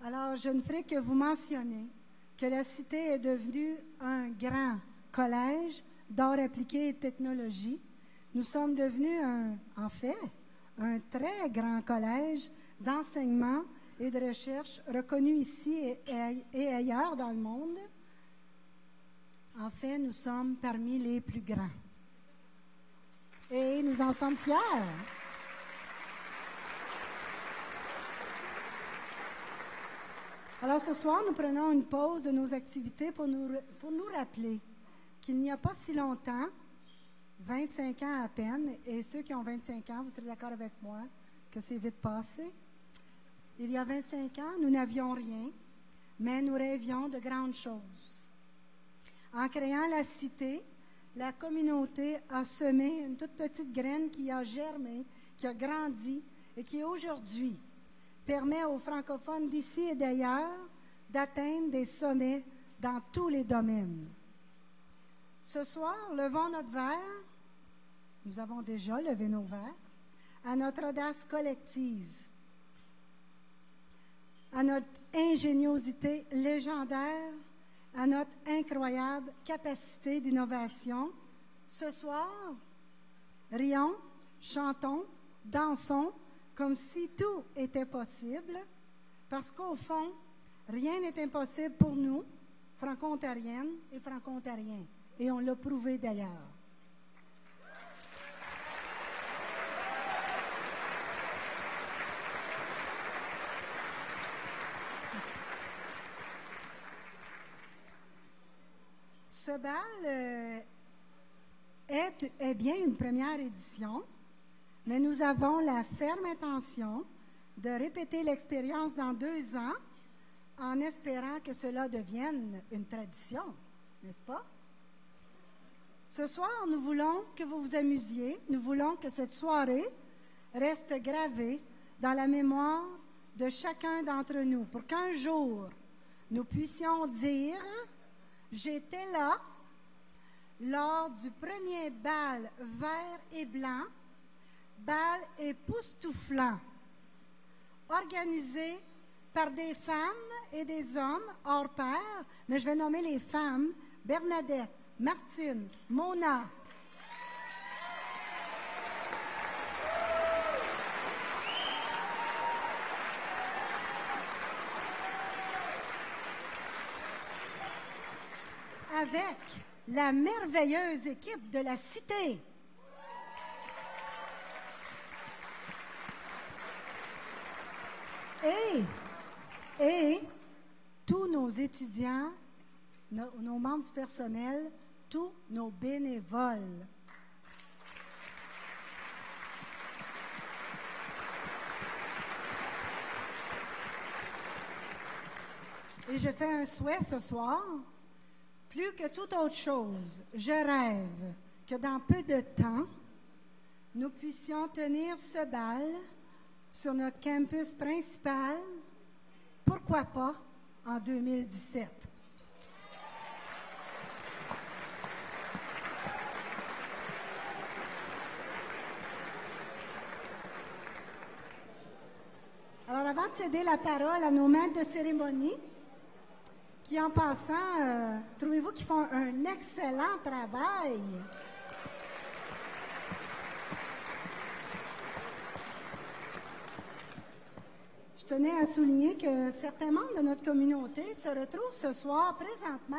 Alors, je ne ferai que vous mentionner que la cité est devenue un grand collège d'art appliqué et de technologie. Nous sommes devenus, un très grand collège d'enseignement et de recherche reconnu ici et ailleurs dans le monde. En fait, nous sommes parmi les plus grands. Et nous en sommes fiers. Alors ce soir, nous prenons une pause de nos activités pour nous rappeler qu'il n'y a pas si longtemps, 25 ans à peine, et ceux qui ont 25 ans, vous serez d'accord avec moi que c'est vite passé. Il y a 25 ans, nous n'avions rien, mais nous rêvions de grandes choses. En créant la cité, la communauté a semé une toute petite graine qui a germé, qui a grandi et qui aujourd'hui permet aux francophones d'ici et d'ailleurs d'atteindre des sommets dans tous les domaines. Ce soir, levons notre verre, nous avons déjà levé nos verres, à notre audace collective, à notre ingéniosité légendaire, à notre incroyable capacité d'innovation. Ce soir, rions, chantons, dansons, comme si tout était possible, parce qu'au fond, rien n'est impossible pour nous, franco-ontariennes et franco-ontariens. Et on l'a prouvé d'ailleurs. Ce bal est bien une première édition, mais nous avons la ferme intention de répéter l'expérience dans 2 ans en espérant que cela devienne une tradition, n'est-ce pas? Ce soir, nous voulons que vous vous amusiez, nous voulons que cette soirée reste gravée dans la mémoire de chacun d'entre nous, pour qu'un jour, nous puissions dire « J'étais là lors du premier bal vert et blanc, bal époustouflant, organisé par des femmes et des hommes hors pair, mais je vais nommer les femmes, Bernadette, Martine, Mona, avec la merveilleuse équipe de la Cité. Et tous nos étudiants, nos membres du personnel, tous nos bénévoles. Et je fais un souhait ce soir. Plus que toute autre chose, je rêve que dans peu de temps, nous puissions tenir ce bal sur notre campus principal, pourquoi pas en 2017. Alors avant de de céder la parole à nos maîtres de cérémonie, qui, en passant, trouvez-vous qu'ils font un excellent travail? Je tenais à souligner que certains membres de notre communauté se retrouvent ce soir présentement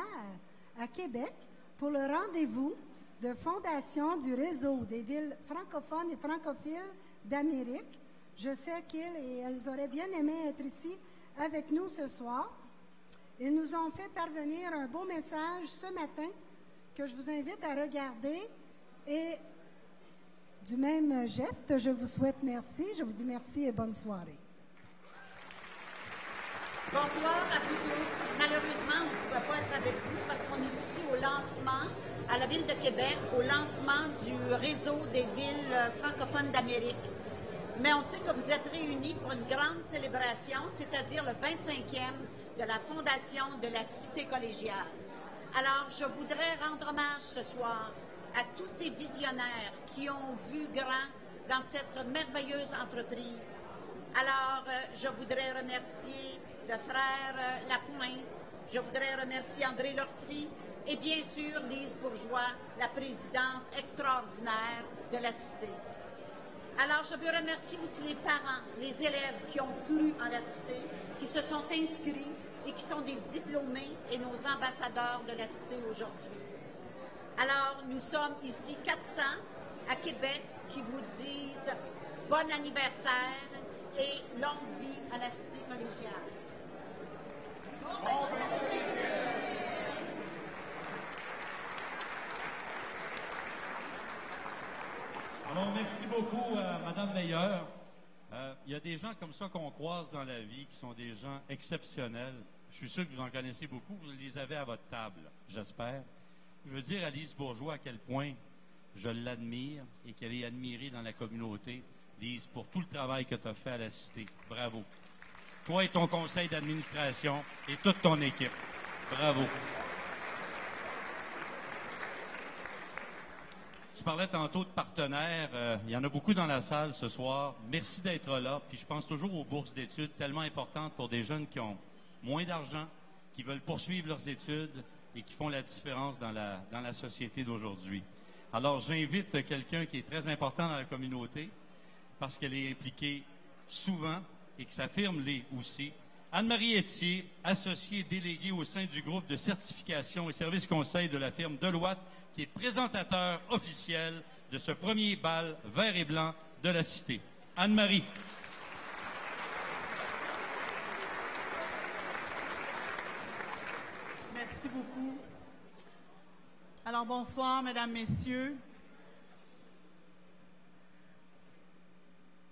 à Québec pour le rendez-vous de fondation du réseau des villes francophones et francophiles d'Amérique. Je sais qu'ils et elles auraient bien aimé être ici avec nous ce soir. Ils nous ont fait parvenir un beau message ce matin que je vous invite à regarder et du même geste, je vous souhaite merci. Je vous dis merci et bonne soirée. Bonsoir à vous tous. Malheureusement, on ne pouvait pas être avec vous parce qu'on est ici au lancement, à la Ville de Québec, au lancement du réseau des villes francophones d'Amérique. Mais on sait que vous êtes réunis pour une grande célébration, c'est-à-dire le 25e de la fondation de la Cité collégiale. Alors, je voudrais rendre hommage ce soir à tous ces visionnaires qui ont vu grand dans cette merveilleuse entreprise. Alors, je voudrais remercier le frère Lapointe, je voudrais remercier André Lortie et bien sûr Lise Bourgeois, la présidente extraordinaire de la Cité. Alors, je veux remercier aussi les parents, les élèves qui ont cru en la Cité, qui se sont inscrits et qui sont des diplômés et nos ambassadeurs de la Cité aujourd'hui. Alors, nous sommes ici 400 à Québec qui vous disent bon anniversaire et longue vie à la Cité collégiale. Alors, merci beaucoup à Mme Meilleur. Il y a des gens comme ça qu'on croise dans la vie, qui sont des gens exceptionnels. Je suis sûr que vous en connaissez beaucoup. Vous les avez à votre table, j'espère. Je veux dire à Lise Bourgeois à quel point je l'admire et qu'elle est admirée dans la communauté. Lise, pour tout le travail que tu as fait à la Cité. Bravo. Toi et ton conseil d'administration et toute ton équipe. Bravo. Tu parlais tantôt de partenaires. Il y en a beaucoup dans la salle ce soir. Merci d'être là. Puis je pense toujours aux bourses d'études, tellement importantes pour des jeunes qui ont moins d'argent, qui veulent poursuivre leurs études et qui font la différence dans la société d'aujourd'hui. Alors, j'invite quelqu'un qui est très important dans la communauté parce qu'elle est impliquée souvent et que s'affirme-les aussi. Anne-Marie Etier, associée déléguée au sein du groupe de certification et services conseil de la firme Deloitte, qui est présentateur officiel de ce premier bal vert et blanc de la Cité. Anne-Marie. Merci beaucoup. Alors, bonsoir, mesdames, messieurs.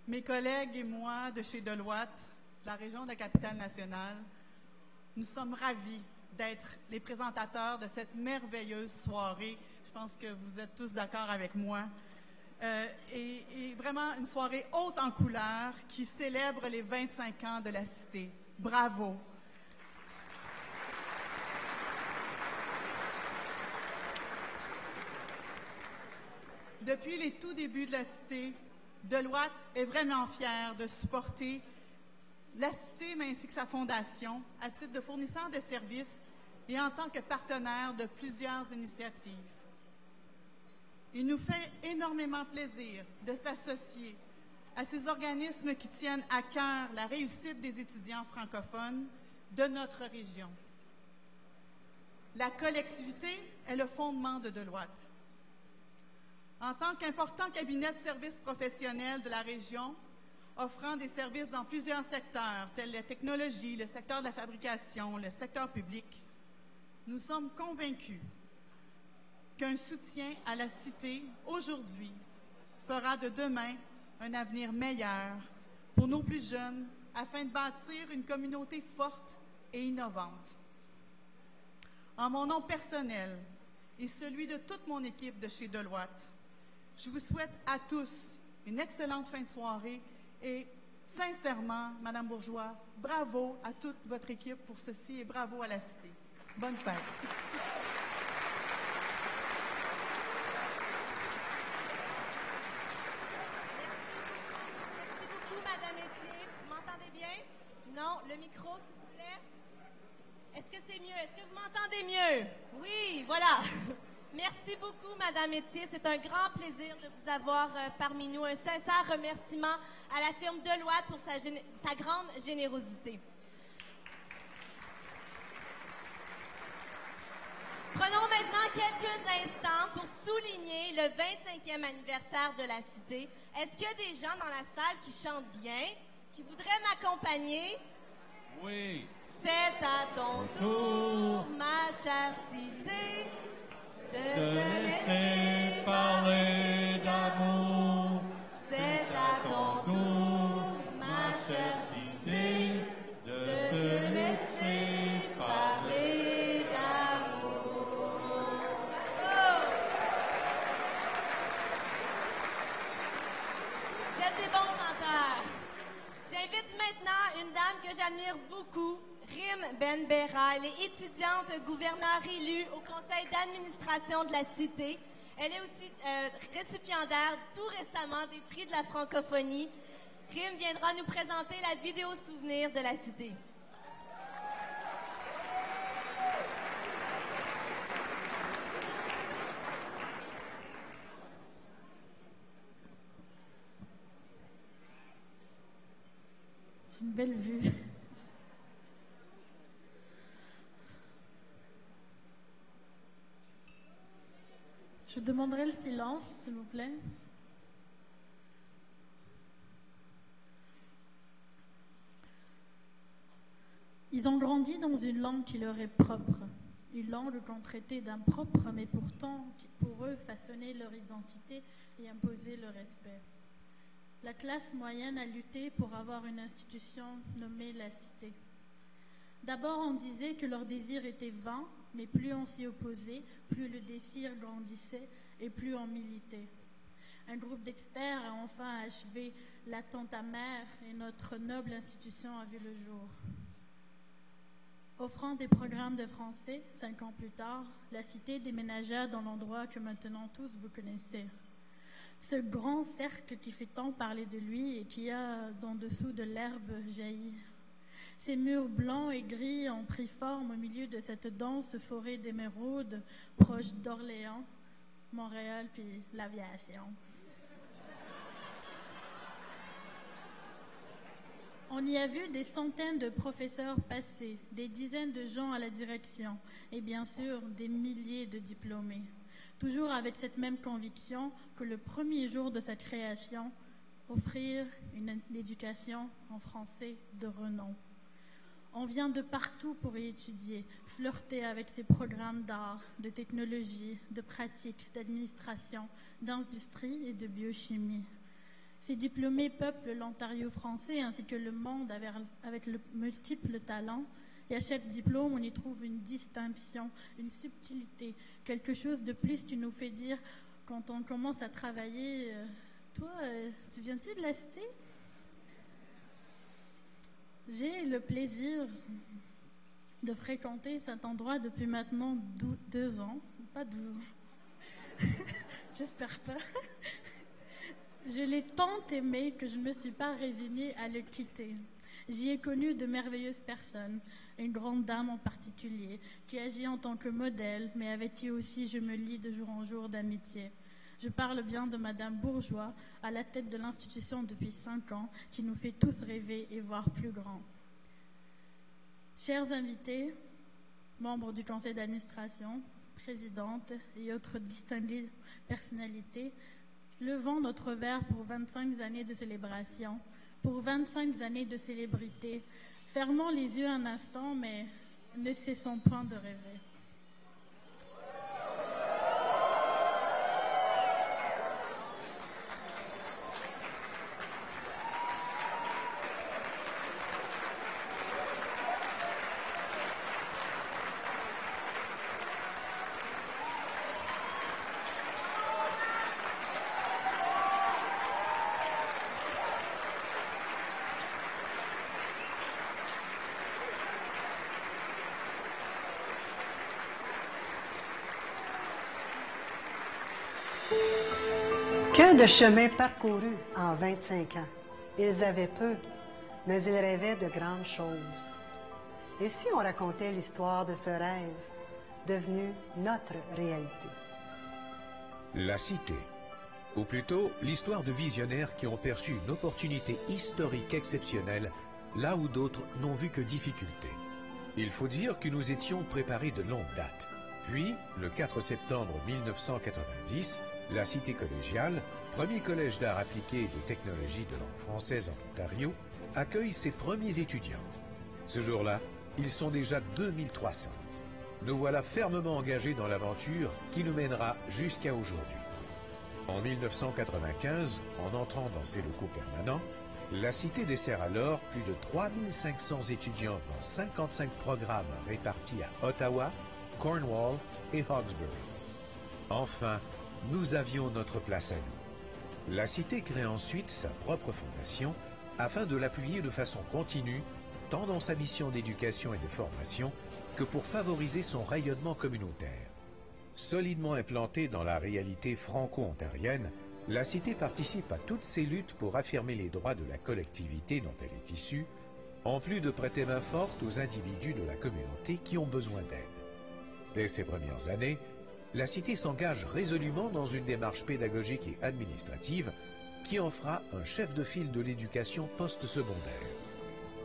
Mes collègues et moi de chez Deloitte, de la région de la Capitale-Nationale, nous sommes ravis d'être les présentateurs de cette merveilleuse soirée. Je pense que vous êtes tous d'accord avec moi. Et vraiment une soirée haute en couleurs qui célèbre les 25 ans de la Cité. Bravo! Depuis les tout débuts de la Cité, Deloitte est vraiment fier de supporter la Cité, mais ainsi que sa fondation, à titre de fournisseur de services et en tant que partenaire de plusieurs initiatives. Il nous fait énormément plaisir de s'associer à ces organismes qui tiennent à cœur la réussite des étudiants francophones de notre région. La collectivité est le fondement de Deloitte. En tant qu'important cabinet de services professionnels de la région, offrant des services dans plusieurs secteurs, tels la technologie, le secteur de la fabrication, le secteur public, nous sommes convaincus qu'un soutien à la Cité, aujourd'hui, fera de demain un avenir meilleur pour nos plus jeunes afin de bâtir une communauté forte et innovante. En mon nom personnel et celui de toute mon équipe de chez Deloitte, je vous souhaite à tous une excellente fin de soirée et sincèrement, Madame Bourgeois, bravo à toute votre équipe pour ceci et bravo à la Cité. Bonne fête. Merci beaucoup, Madame Etier. Vous m'entendez bien? Non, le micro, s'il vous plaît. Est-ce que c'est mieux? Est-ce que vous m'entendez mieux? Oui, voilà. Merci beaucoup, Madame Etier. C'est un grand plaisir de vous avoir parmi nous. Un sincère remerciement à la firme Deloitte pour sa grande générosité. Prenons maintenant quelques instants pour souligner le 25e anniversaire de la Cité. Est-ce qu'il y a des gens dans la salle qui chantent bien, qui voudraient m'accompagner? Oui. C'est à ton tour, ma chère Cité, de te laisser parler d'amour. C'est à ton tour, ma chère Cité, de te laisser parler d'amour. Oh! Vous êtes des bons chanteurs. J'invite maintenant une dame que j'admire beaucoup, Rim Benbera. Elle est étudiante gouverneur élue au conseil d'administration de la Cité. Elle est aussi récipiendaire tout récemment des prix de la francophonie. Rim viendra nous présenter la vidéo souvenir de la Cité. C'est une belle vue. Je demanderai le silence, s'il vous plaît. Ils ont grandi dans une langue qui leur est propre, une langue qu'on traitait d'impropre, mais pourtant qui pour eux façonnait leur identité et imposait le respect. La classe moyenne a lutté pour avoir une institution nommée la Cité. D'abord, on disait que leur désir était vain, mais plus on s'y opposait, plus le désir grandissait et plus on militait. Un groupe d'experts a enfin achevé l'attente amère et notre noble institution a vu le jour. Offrant des programmes de français, 5 ans plus tard, la Cité déménagea dans l'endroit que maintenant tous vous connaissez. Ce grand cercle qui fait tant parler de lui et qui a d'en dessous de l'herbe jailli. Ces murs blancs et gris ont pris forme au milieu de cette dense forêt d'émeraude proche d'Orléans, Montréal puis l'aviation. On y a vu des centaines de professeurs passer, des dizaines de gens à la direction et bien sûr des milliers de diplômés. Toujours avec cette même conviction que le premier jour de sa création, offrir une éducation en français de renom. On vient de partout pour y étudier, flirter avec ces programmes d'art, de technologie, de pratique, d'administration, d'industrie et de biochimie. Ces diplômés peuplent l'Ontario français ainsi que le monde avec de multiples talents. Et à chaque diplôme, on y trouve une distinction, une subtilité, quelque chose de plus qui nous fait dire, quand on commence à travailler, toi, tu viens-tu de la Cité? J'ai le plaisir de fréquenter cet endroit depuis maintenant 2 ans. Pas 12 ans. J'espère pas. Je l'ai tant aimé que je ne me suis pas résignée à le quitter. J'y ai connu de merveilleuses personnes, une grande dame en particulier, qui agit en tant que modèle, mais avec qui aussi je me lie de jour en jour d'amitié. Je parle bien de Madame Bourgeois, à la tête de l'institution depuis 5 ans, qui nous fait tous rêver et voir plus grand. Chers invités, membres du conseil d'administration, présidente et autres distinguées personnalités, levons notre verre pour 25 années de célébration, pour 25 années de célébrité. Fermons les yeux un instant, mais ne cessons point de rêver. Que de chemin parcouru en 25 ans. Ils avaient peu, mais il rêvait de grandes choses. Et si on racontait l'histoire de ce rêve, devenu notre réalité? La Cité, ou plutôt l'histoire de visionnaires qui ont perçu une opportunité historique exceptionnelle là où d'autres n'ont vu que difficultés. Il faut dire que nous étions préparés de longue date. Puis, le 4 septembre 1990, la Cité collégiale, premier collège d'art appliqué et de technologie de langue française en Ontario, accueille ses premiers étudiants. Ce jour-là, ils sont déjà 2300. Nous voilà fermement engagés dans l'aventure qui nous mènera jusqu'à aujourd'hui. En 1995, en entrant dans ses locaux permanents, la Cité dessert alors plus de 3500 étudiants dans 55 programmes répartis à Ottawa, Cornwall et Hawkesbury. Enfin, nous avions notre place à nous. La Cité crée ensuite sa propre fondation afin de l'appuyer de façon continue, tant dans sa mission d'éducation et de formation que pour favoriser son rayonnement communautaire. Solidement implantée dans la réalité franco-ontarienne, la Cité participe à toutes ces luttes pour affirmer les droits de la collectivité dont elle est issue, en plus de prêter main forte aux individus de la communauté qui ont besoin d'aide. Dès ses premières années, la Cité s'engage résolument dans une démarche pédagogique et administrative qui en fera un chef de file de l'éducation post-secondaire.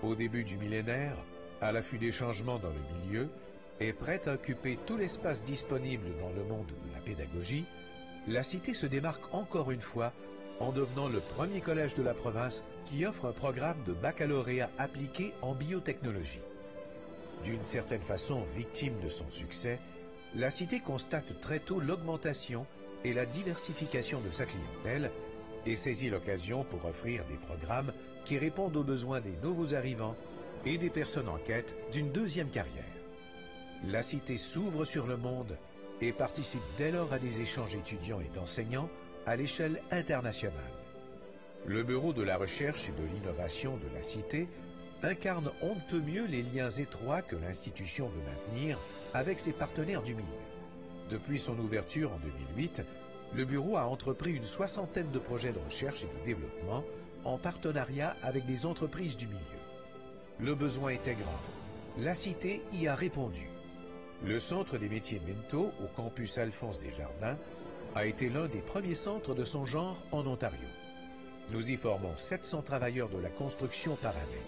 Au début du millénaire, à l'affût des changements dans le milieu, et prête à occuper tout l'espace disponible dans le monde de la pédagogie, la Cité se démarque encore une fois en devenant le premier collège de la province qui offre un programme de baccalauréat appliqué en biotechnologie. D'une certaine façon victime de son succès, la Cité constate très tôt l'augmentation et la diversification de sa clientèle et saisit l'occasion pour offrir des programmes qui répondent aux besoins des nouveaux arrivants et des personnes en quête d'une deuxième carrière. La Cité s'ouvre sur le monde et participe dès lors à des échanges étudiants et d'enseignants à l'échelle internationale. Le Bureau de la recherche et de l'innovation de la Cité incarne on ne peut mieux les liens étroits que l'institution veut maintenir avec ses partenaires du milieu. Depuis son ouverture en 2008, le bureau a entrepris une 60aine de projets de recherche et de développement en partenariat avec des entreprises du milieu. Le besoin était grand. La Cité y a répondu. Le Centre des métiers Minto, au campus Alphonse Desjardins, a été l'un des premiers centres de son genre en Ontario. Nous y formons 700 travailleurs de la construction par année.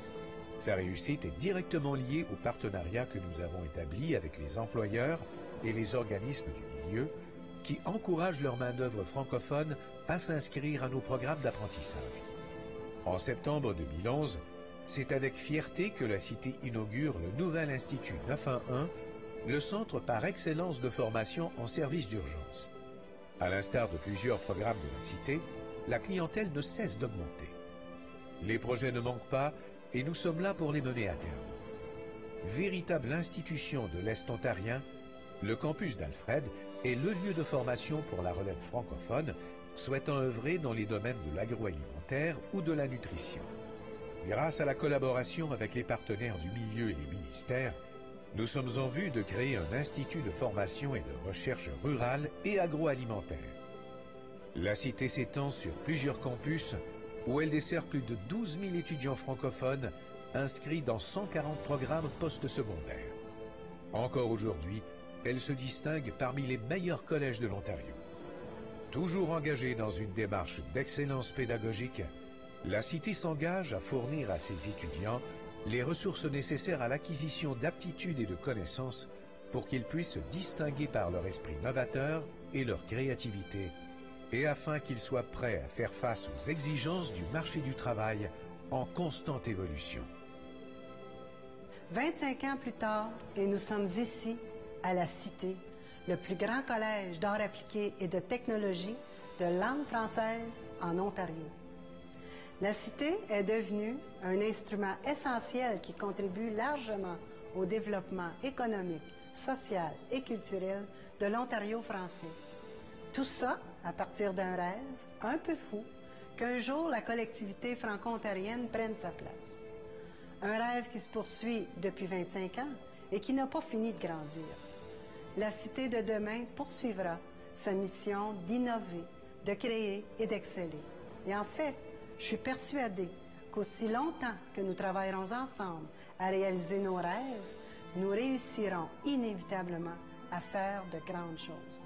Sa réussite est directement liée au partenariat que nous avons établi avec les employeurs et les organismes du milieu qui encouragent leur main-d'œuvre francophone à s'inscrire à nos programmes d'apprentissage. En septembre 2011, c'est avec fierté que la Cité inaugure le nouvel Institut 911, le centre par excellence de formation en service d'urgence. À l'instar de plusieurs programmes de la Cité, la clientèle ne cesse d'augmenter. Les projets ne manquent pas et nous sommes là pour les mener à terme. Véritable institution de l'Est ontarien, le campus d'Alfred est le lieu de formation pour la relève francophone souhaitant œuvrer dans les domaines de l'agroalimentaire ou de la nutrition. Grâce à la collaboration avec les partenaires du milieu et les ministères, nous sommes en vue de créer un institut de formation et de recherche rurale et agroalimentaire. La Cité s'étend sur plusieurs campus où elle dessert plus de 12 000 étudiants francophones inscrits dans 140 programmes post-secondaires. Encore aujourd'hui, elle se distingue parmi les meilleurs collèges de l'Ontario. Toujours engagée dans une démarche d'excellence pédagogique, la Cité s'engage à fournir à ses étudiants les ressources nécessaires à l'acquisition d'aptitudes et de connaissances pour qu'ils puissent se distinguer par leur esprit novateur et leur créativité, et afin qu'ils soient prêts à faire face aux exigences du marché du travail en constante évolution. 25 ans plus tard, et nous sommes ici, à la Cité, le plus grand collège d'art appliqué et de technologie de langue française en Ontario. La Cité est devenue un instrument essentiel qui contribue largement au développement économique, social et culturel de l'Ontario français. Tout ça à partir d'un rêve un peu fou qu'un jour la collectivité franco-ontarienne prenne sa place. Un rêve qui se poursuit depuis 25 ans et qui n'a pas fini de grandir. La Cité de demain poursuivra sa mission d'innover, de créer et d'exceller. Et en fait, je suis persuadée qu'aussi longtemps que nous travaillerons ensemble à réaliser nos rêves, nous réussirons inévitablement à faire de grandes choses.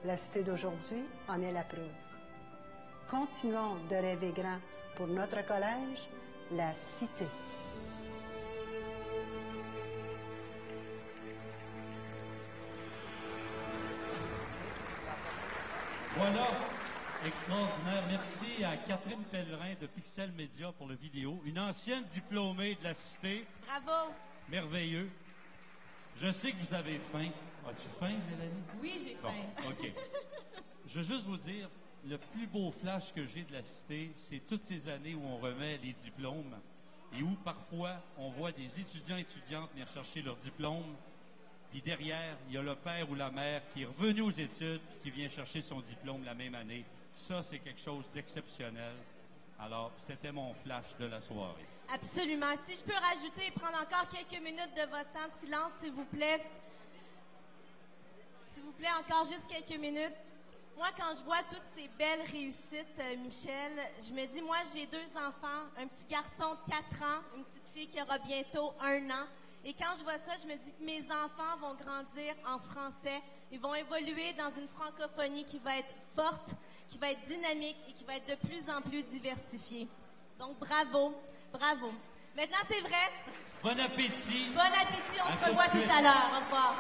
La cité d'aujourd'hui en est la preuve. Continuons de rêver grand pour notre collège, la cité. Voilà, extraordinaire. Merci à Catherine Pellerin de Pixel Média pour le vidéo, une ancienne diplômée de la Cité. Bravo! Merveilleux. Je sais que vous avez faim. As-tu faim, Mélanie? Oui, j'ai faim. Bon, OK. Je veux juste vous dire, le plus beau flash que j'ai de la Cité, c'est toutes ces années où on remet les diplômes et où parfois on voit des étudiants et étudiantes venir chercher leur diplôme. Puis derrière, il y a le père ou la mère qui est revenu aux études et qui vient chercher son diplôme la même année. Ça, c'est quelque chose d'exceptionnel. Alors, c'était mon flash de la soirée. Absolument. Si je peux rajouter et prendre encore quelques minutes de votre temps de silence, s'il vous plaît. S'il vous plaît, encore juste quelques minutes. Moi, quand je vois toutes ces belles réussites, Michel, je me dis, moi, j'ai 2 enfants, un petit garçon de 4 ans, une petite fille qui aura bientôt 1 an. Et quand je vois ça, je me dis que mes enfants vont grandir en français. Ils vont évoluer dans une francophonie qui va être forte, qui va être dynamique et qui va être de plus en plus diversifiée. Donc, bravo, bravo. Maintenant, c'est vrai. Bon appétit. Bon appétit. On se revoit tout à l'heure. Au revoir.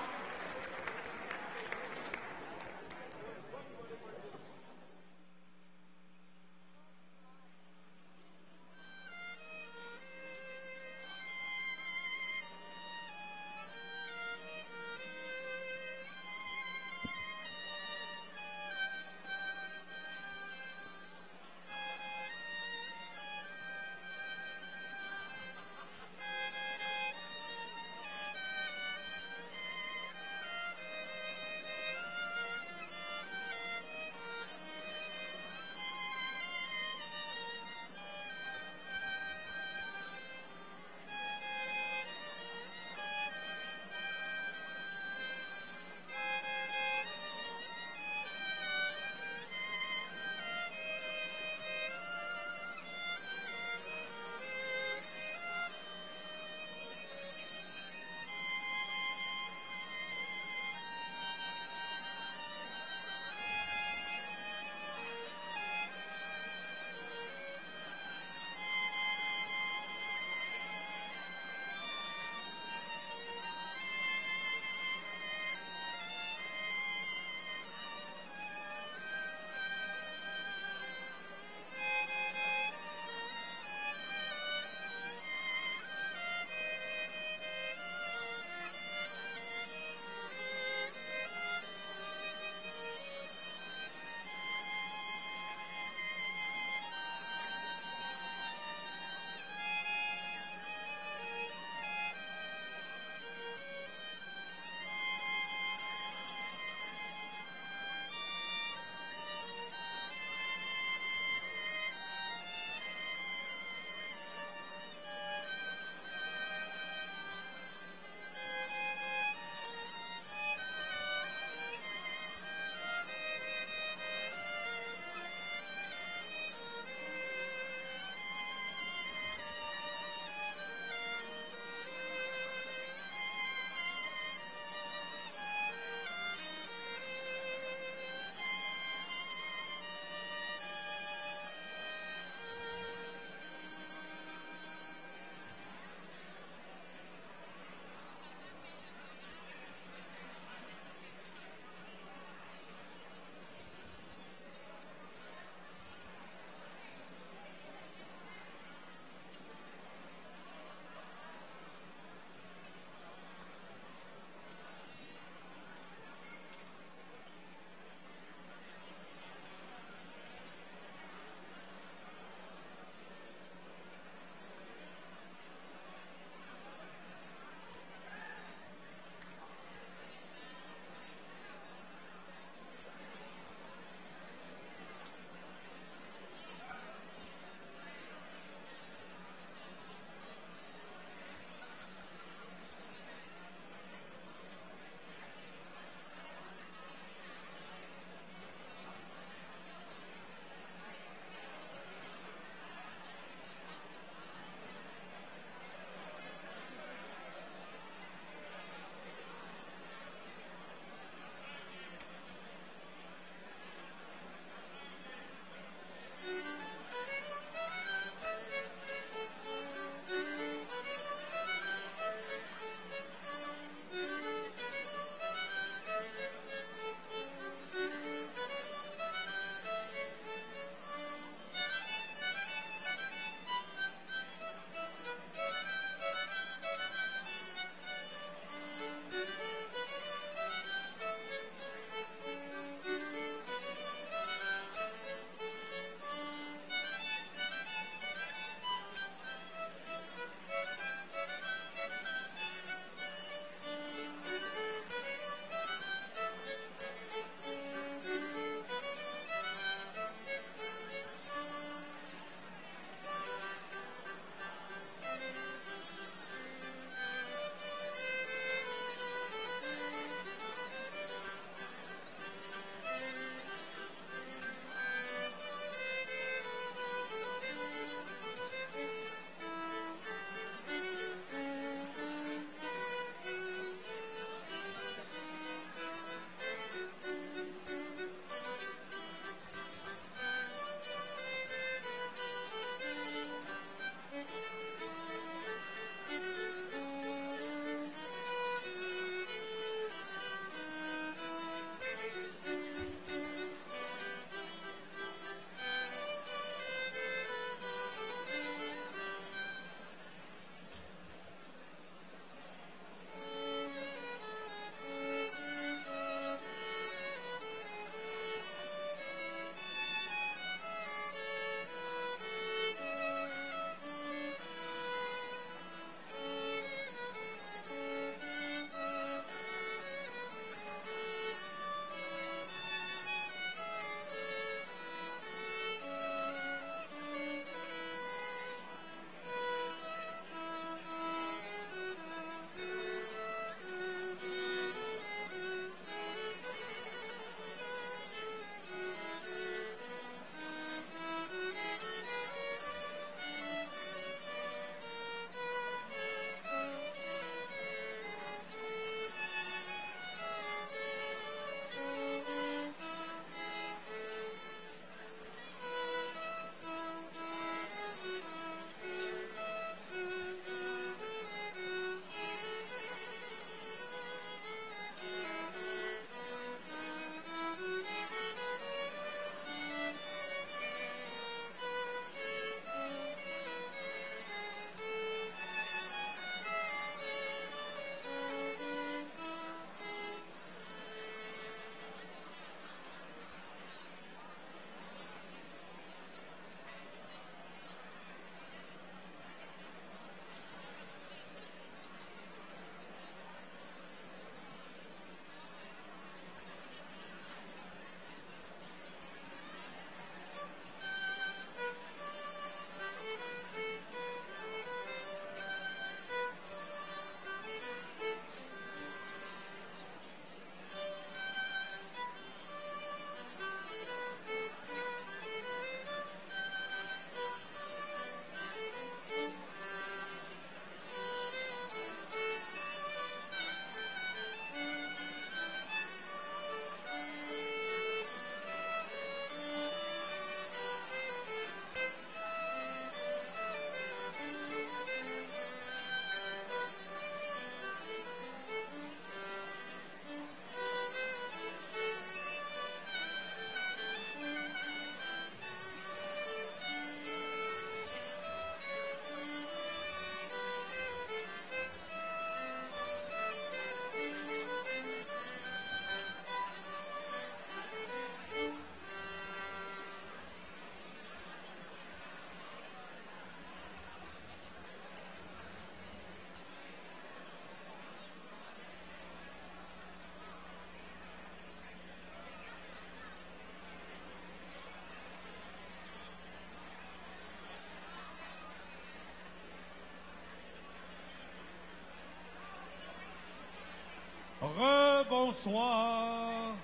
bonsoir.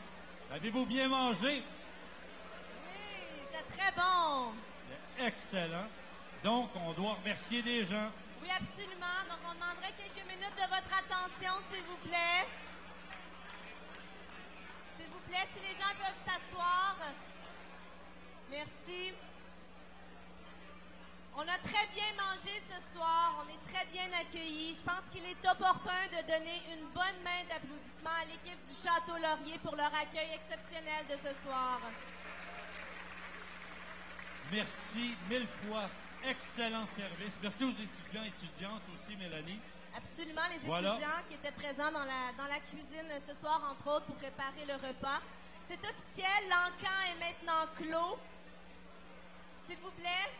Avez-vous bien mangé? Oui, c'était très bon. Excellent. Donc, on doit remercier des gens. Oui, absolument. Donc, on demanderait quelques minutes de votre attention, s'il vous plaît. S'il vous plaît, si les gens peuvent s'asseoir. Merci. On a très bien mangé ce soir. On est très bien accueillis. Je pense qu'il est opportun de donner une bonne main d'applaudissements à l'équipe du Château Laurier pour leur accueil exceptionnel de ce soir. Merci mille fois. Excellent service. Merci aux étudiants et étudiantes aussi, Mélanie. Absolument, les Voilà. étudiants qui étaient présents dans la cuisine ce soir, entre autres, pour préparer le repas. C'est officiel, l'encan est maintenant clos. S'il vous plaît.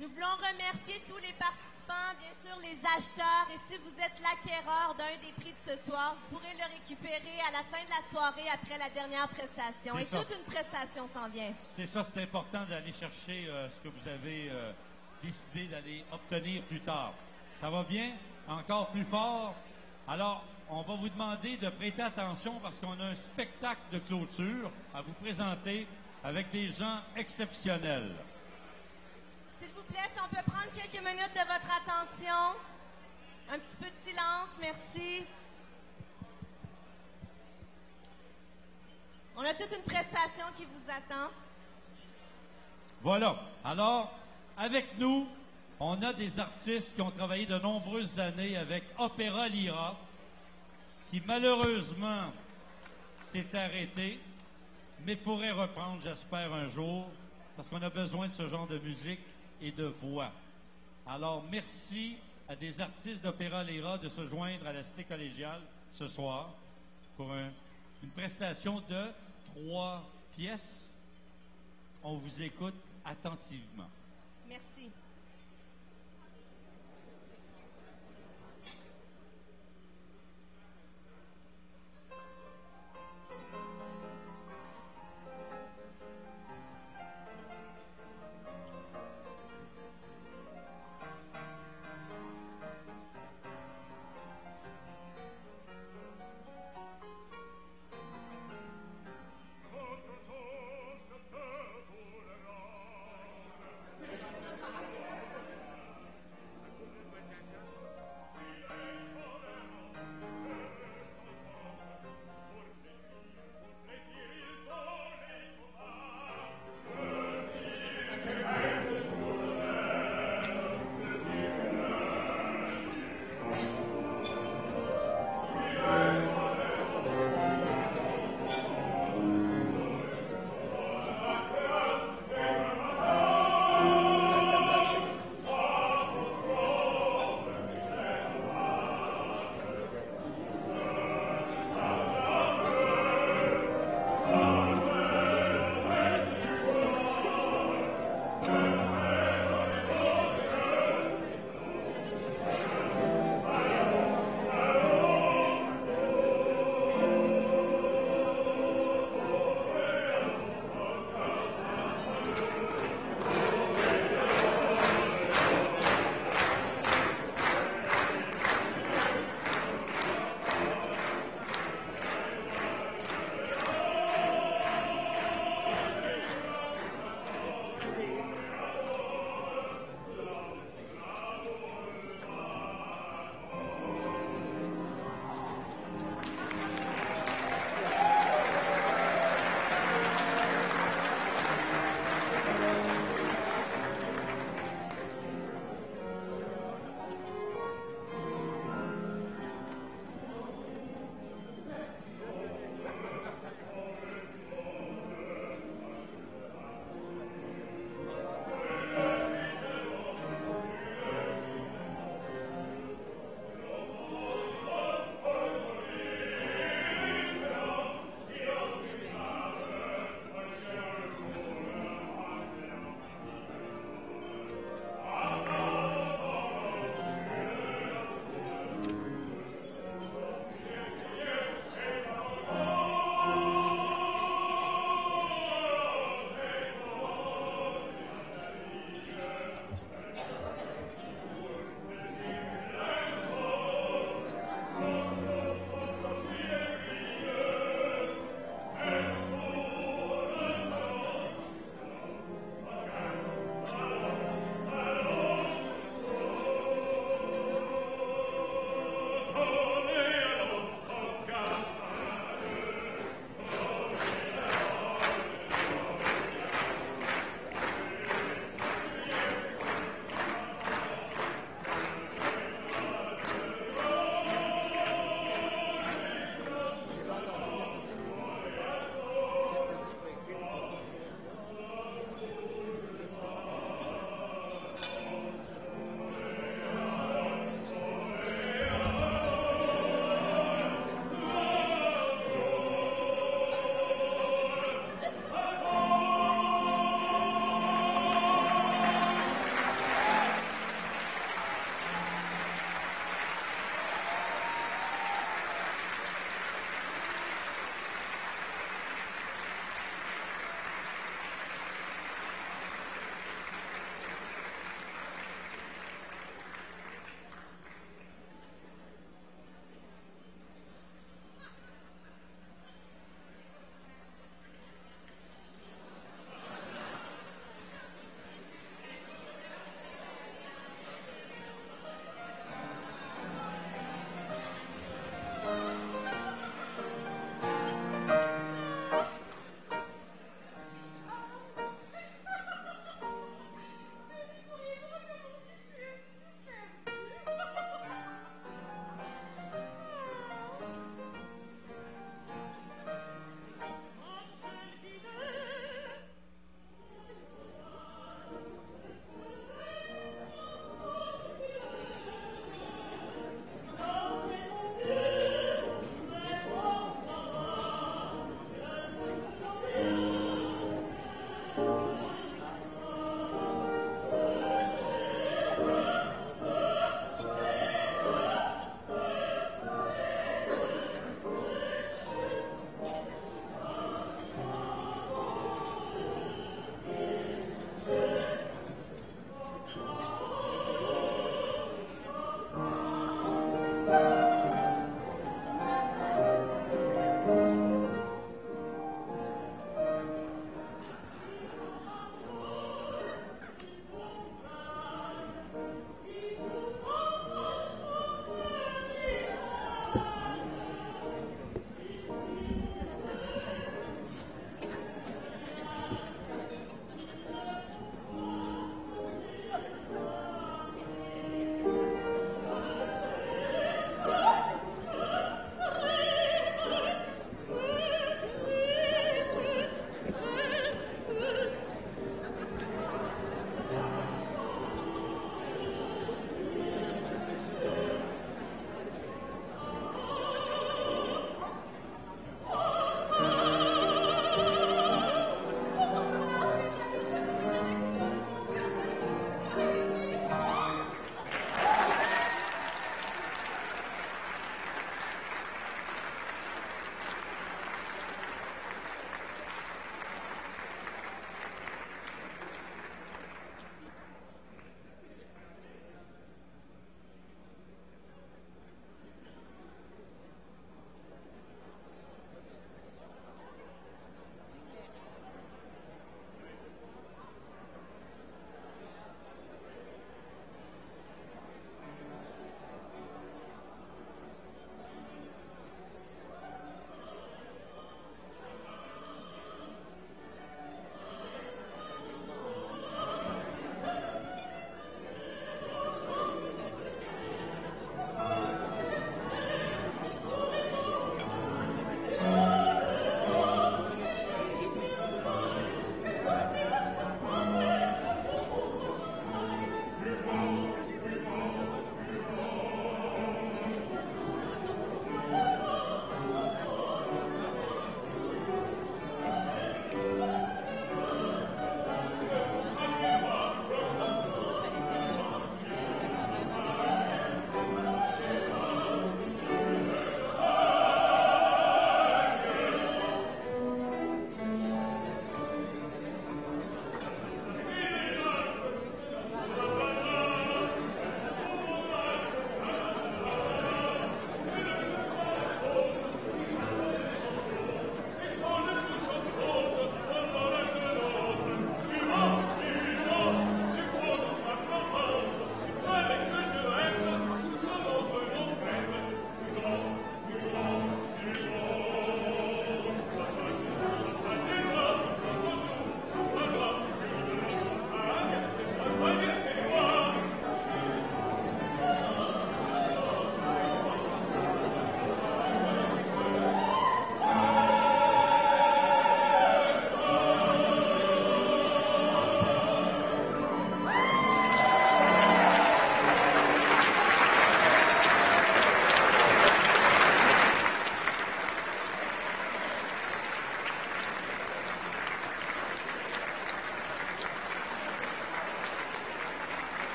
Nous voulons remercier tous les participants, bien sûr les acheteurs, et si vous êtes l'acquéreur d'un des prix de ce soir, vous pourrez le récupérer à la fin de la soirée après la dernière prestation. C'est Et ça. toute une prestation s'en vient. C'est ça, c'est important d'aller chercher ce que vous avez décidé d'aller obtenir plus tard. Ça va bien? Encore plus fort? Alors, on va vous demander de prêter attention parce qu'on a un spectacle de clôture à vous présenter avec des gens exceptionnels. S'il vous plaît, si on peut prendre quelques minutes de votre attention. Un petit peu de silence, merci. On a toute une prestation qui vous attend. Voilà. Alors, avec nous, on a des artistes qui ont travaillé de nombreuses années avec Opéra Lyra, qui malheureusement s'est arrêté, mais pourrait reprendre, j'espère, un jour, parce qu'on a besoin de ce genre de musique et de voix. Alors, merci à des artistes d'Opéra Lyra de se joindre à la Cité collégiale ce soir pour une prestation de 3 pièces. On vous écoute attentivement. Merci.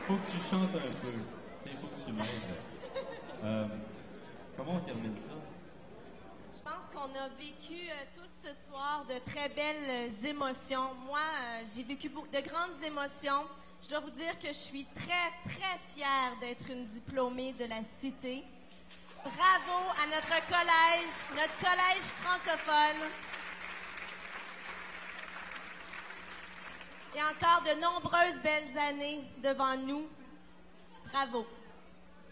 faut que tu chantes un peu. Il faut que tu m'aides. Comment on termine ça? Je pense qu'on a vécu tous ce soir de très belles émotions. Moi, j'ai vécu de grandes émotions. Je dois vous dire que je suis très, très fière d'être une diplômée de la Cité. Bravo à notre collège francophone. Et encore de nombreuses belles années devant nous. Bravo.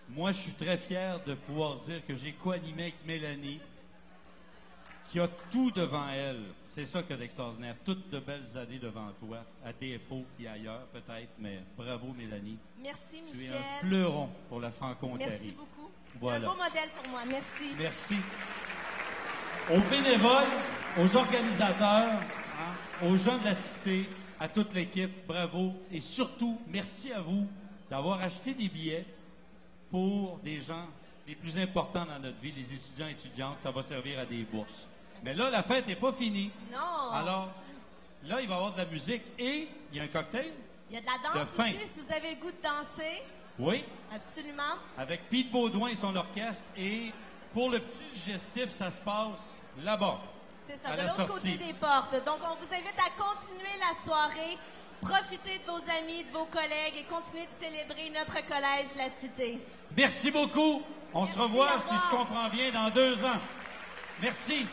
Moi, je suis très fier de pouvoir dire que j'ai co-animé avec Mélanie, qui a tout devant elle. C'est ça que d'extraordinaire. Toutes de belles années devant toi, à TFO et ailleurs peut-être, mais bravo Mélanie. Merci Michel. Tu es un fleuron pour la Franco-Ontario. Merci beaucoup. Voilà. C'est un beau modèle pour moi. Merci. Merci. Aux bénévoles, aux organisateurs, aux gens de la Cité, à toute l'équipe, bravo. Et surtout, merci à vous d'avoir acheté des billets pour des gens les plus importants dans notre vie, les étudiants et étudiantes. Ça va servir à des bourses. Mais là, la fête n'est pas finie. Non. Alors, là, il va y avoir de la musique et il y a un cocktail. Il y a de la danse aussi, si vous avez le goût de danser. Oui. Absolument. Avec Pete Baudouin et son orchestre. Et pour le petit digestif, ça se passe là-bas. C'est ça, de l'autre côté des portes. Donc, on vous invite à continuer la soirée. Profitez de vos amis, de vos collègues et continuez de célébrer notre collège, la Cité. Merci beaucoup. On se revoit, si je comprends bien, dans 2 ans. Merci.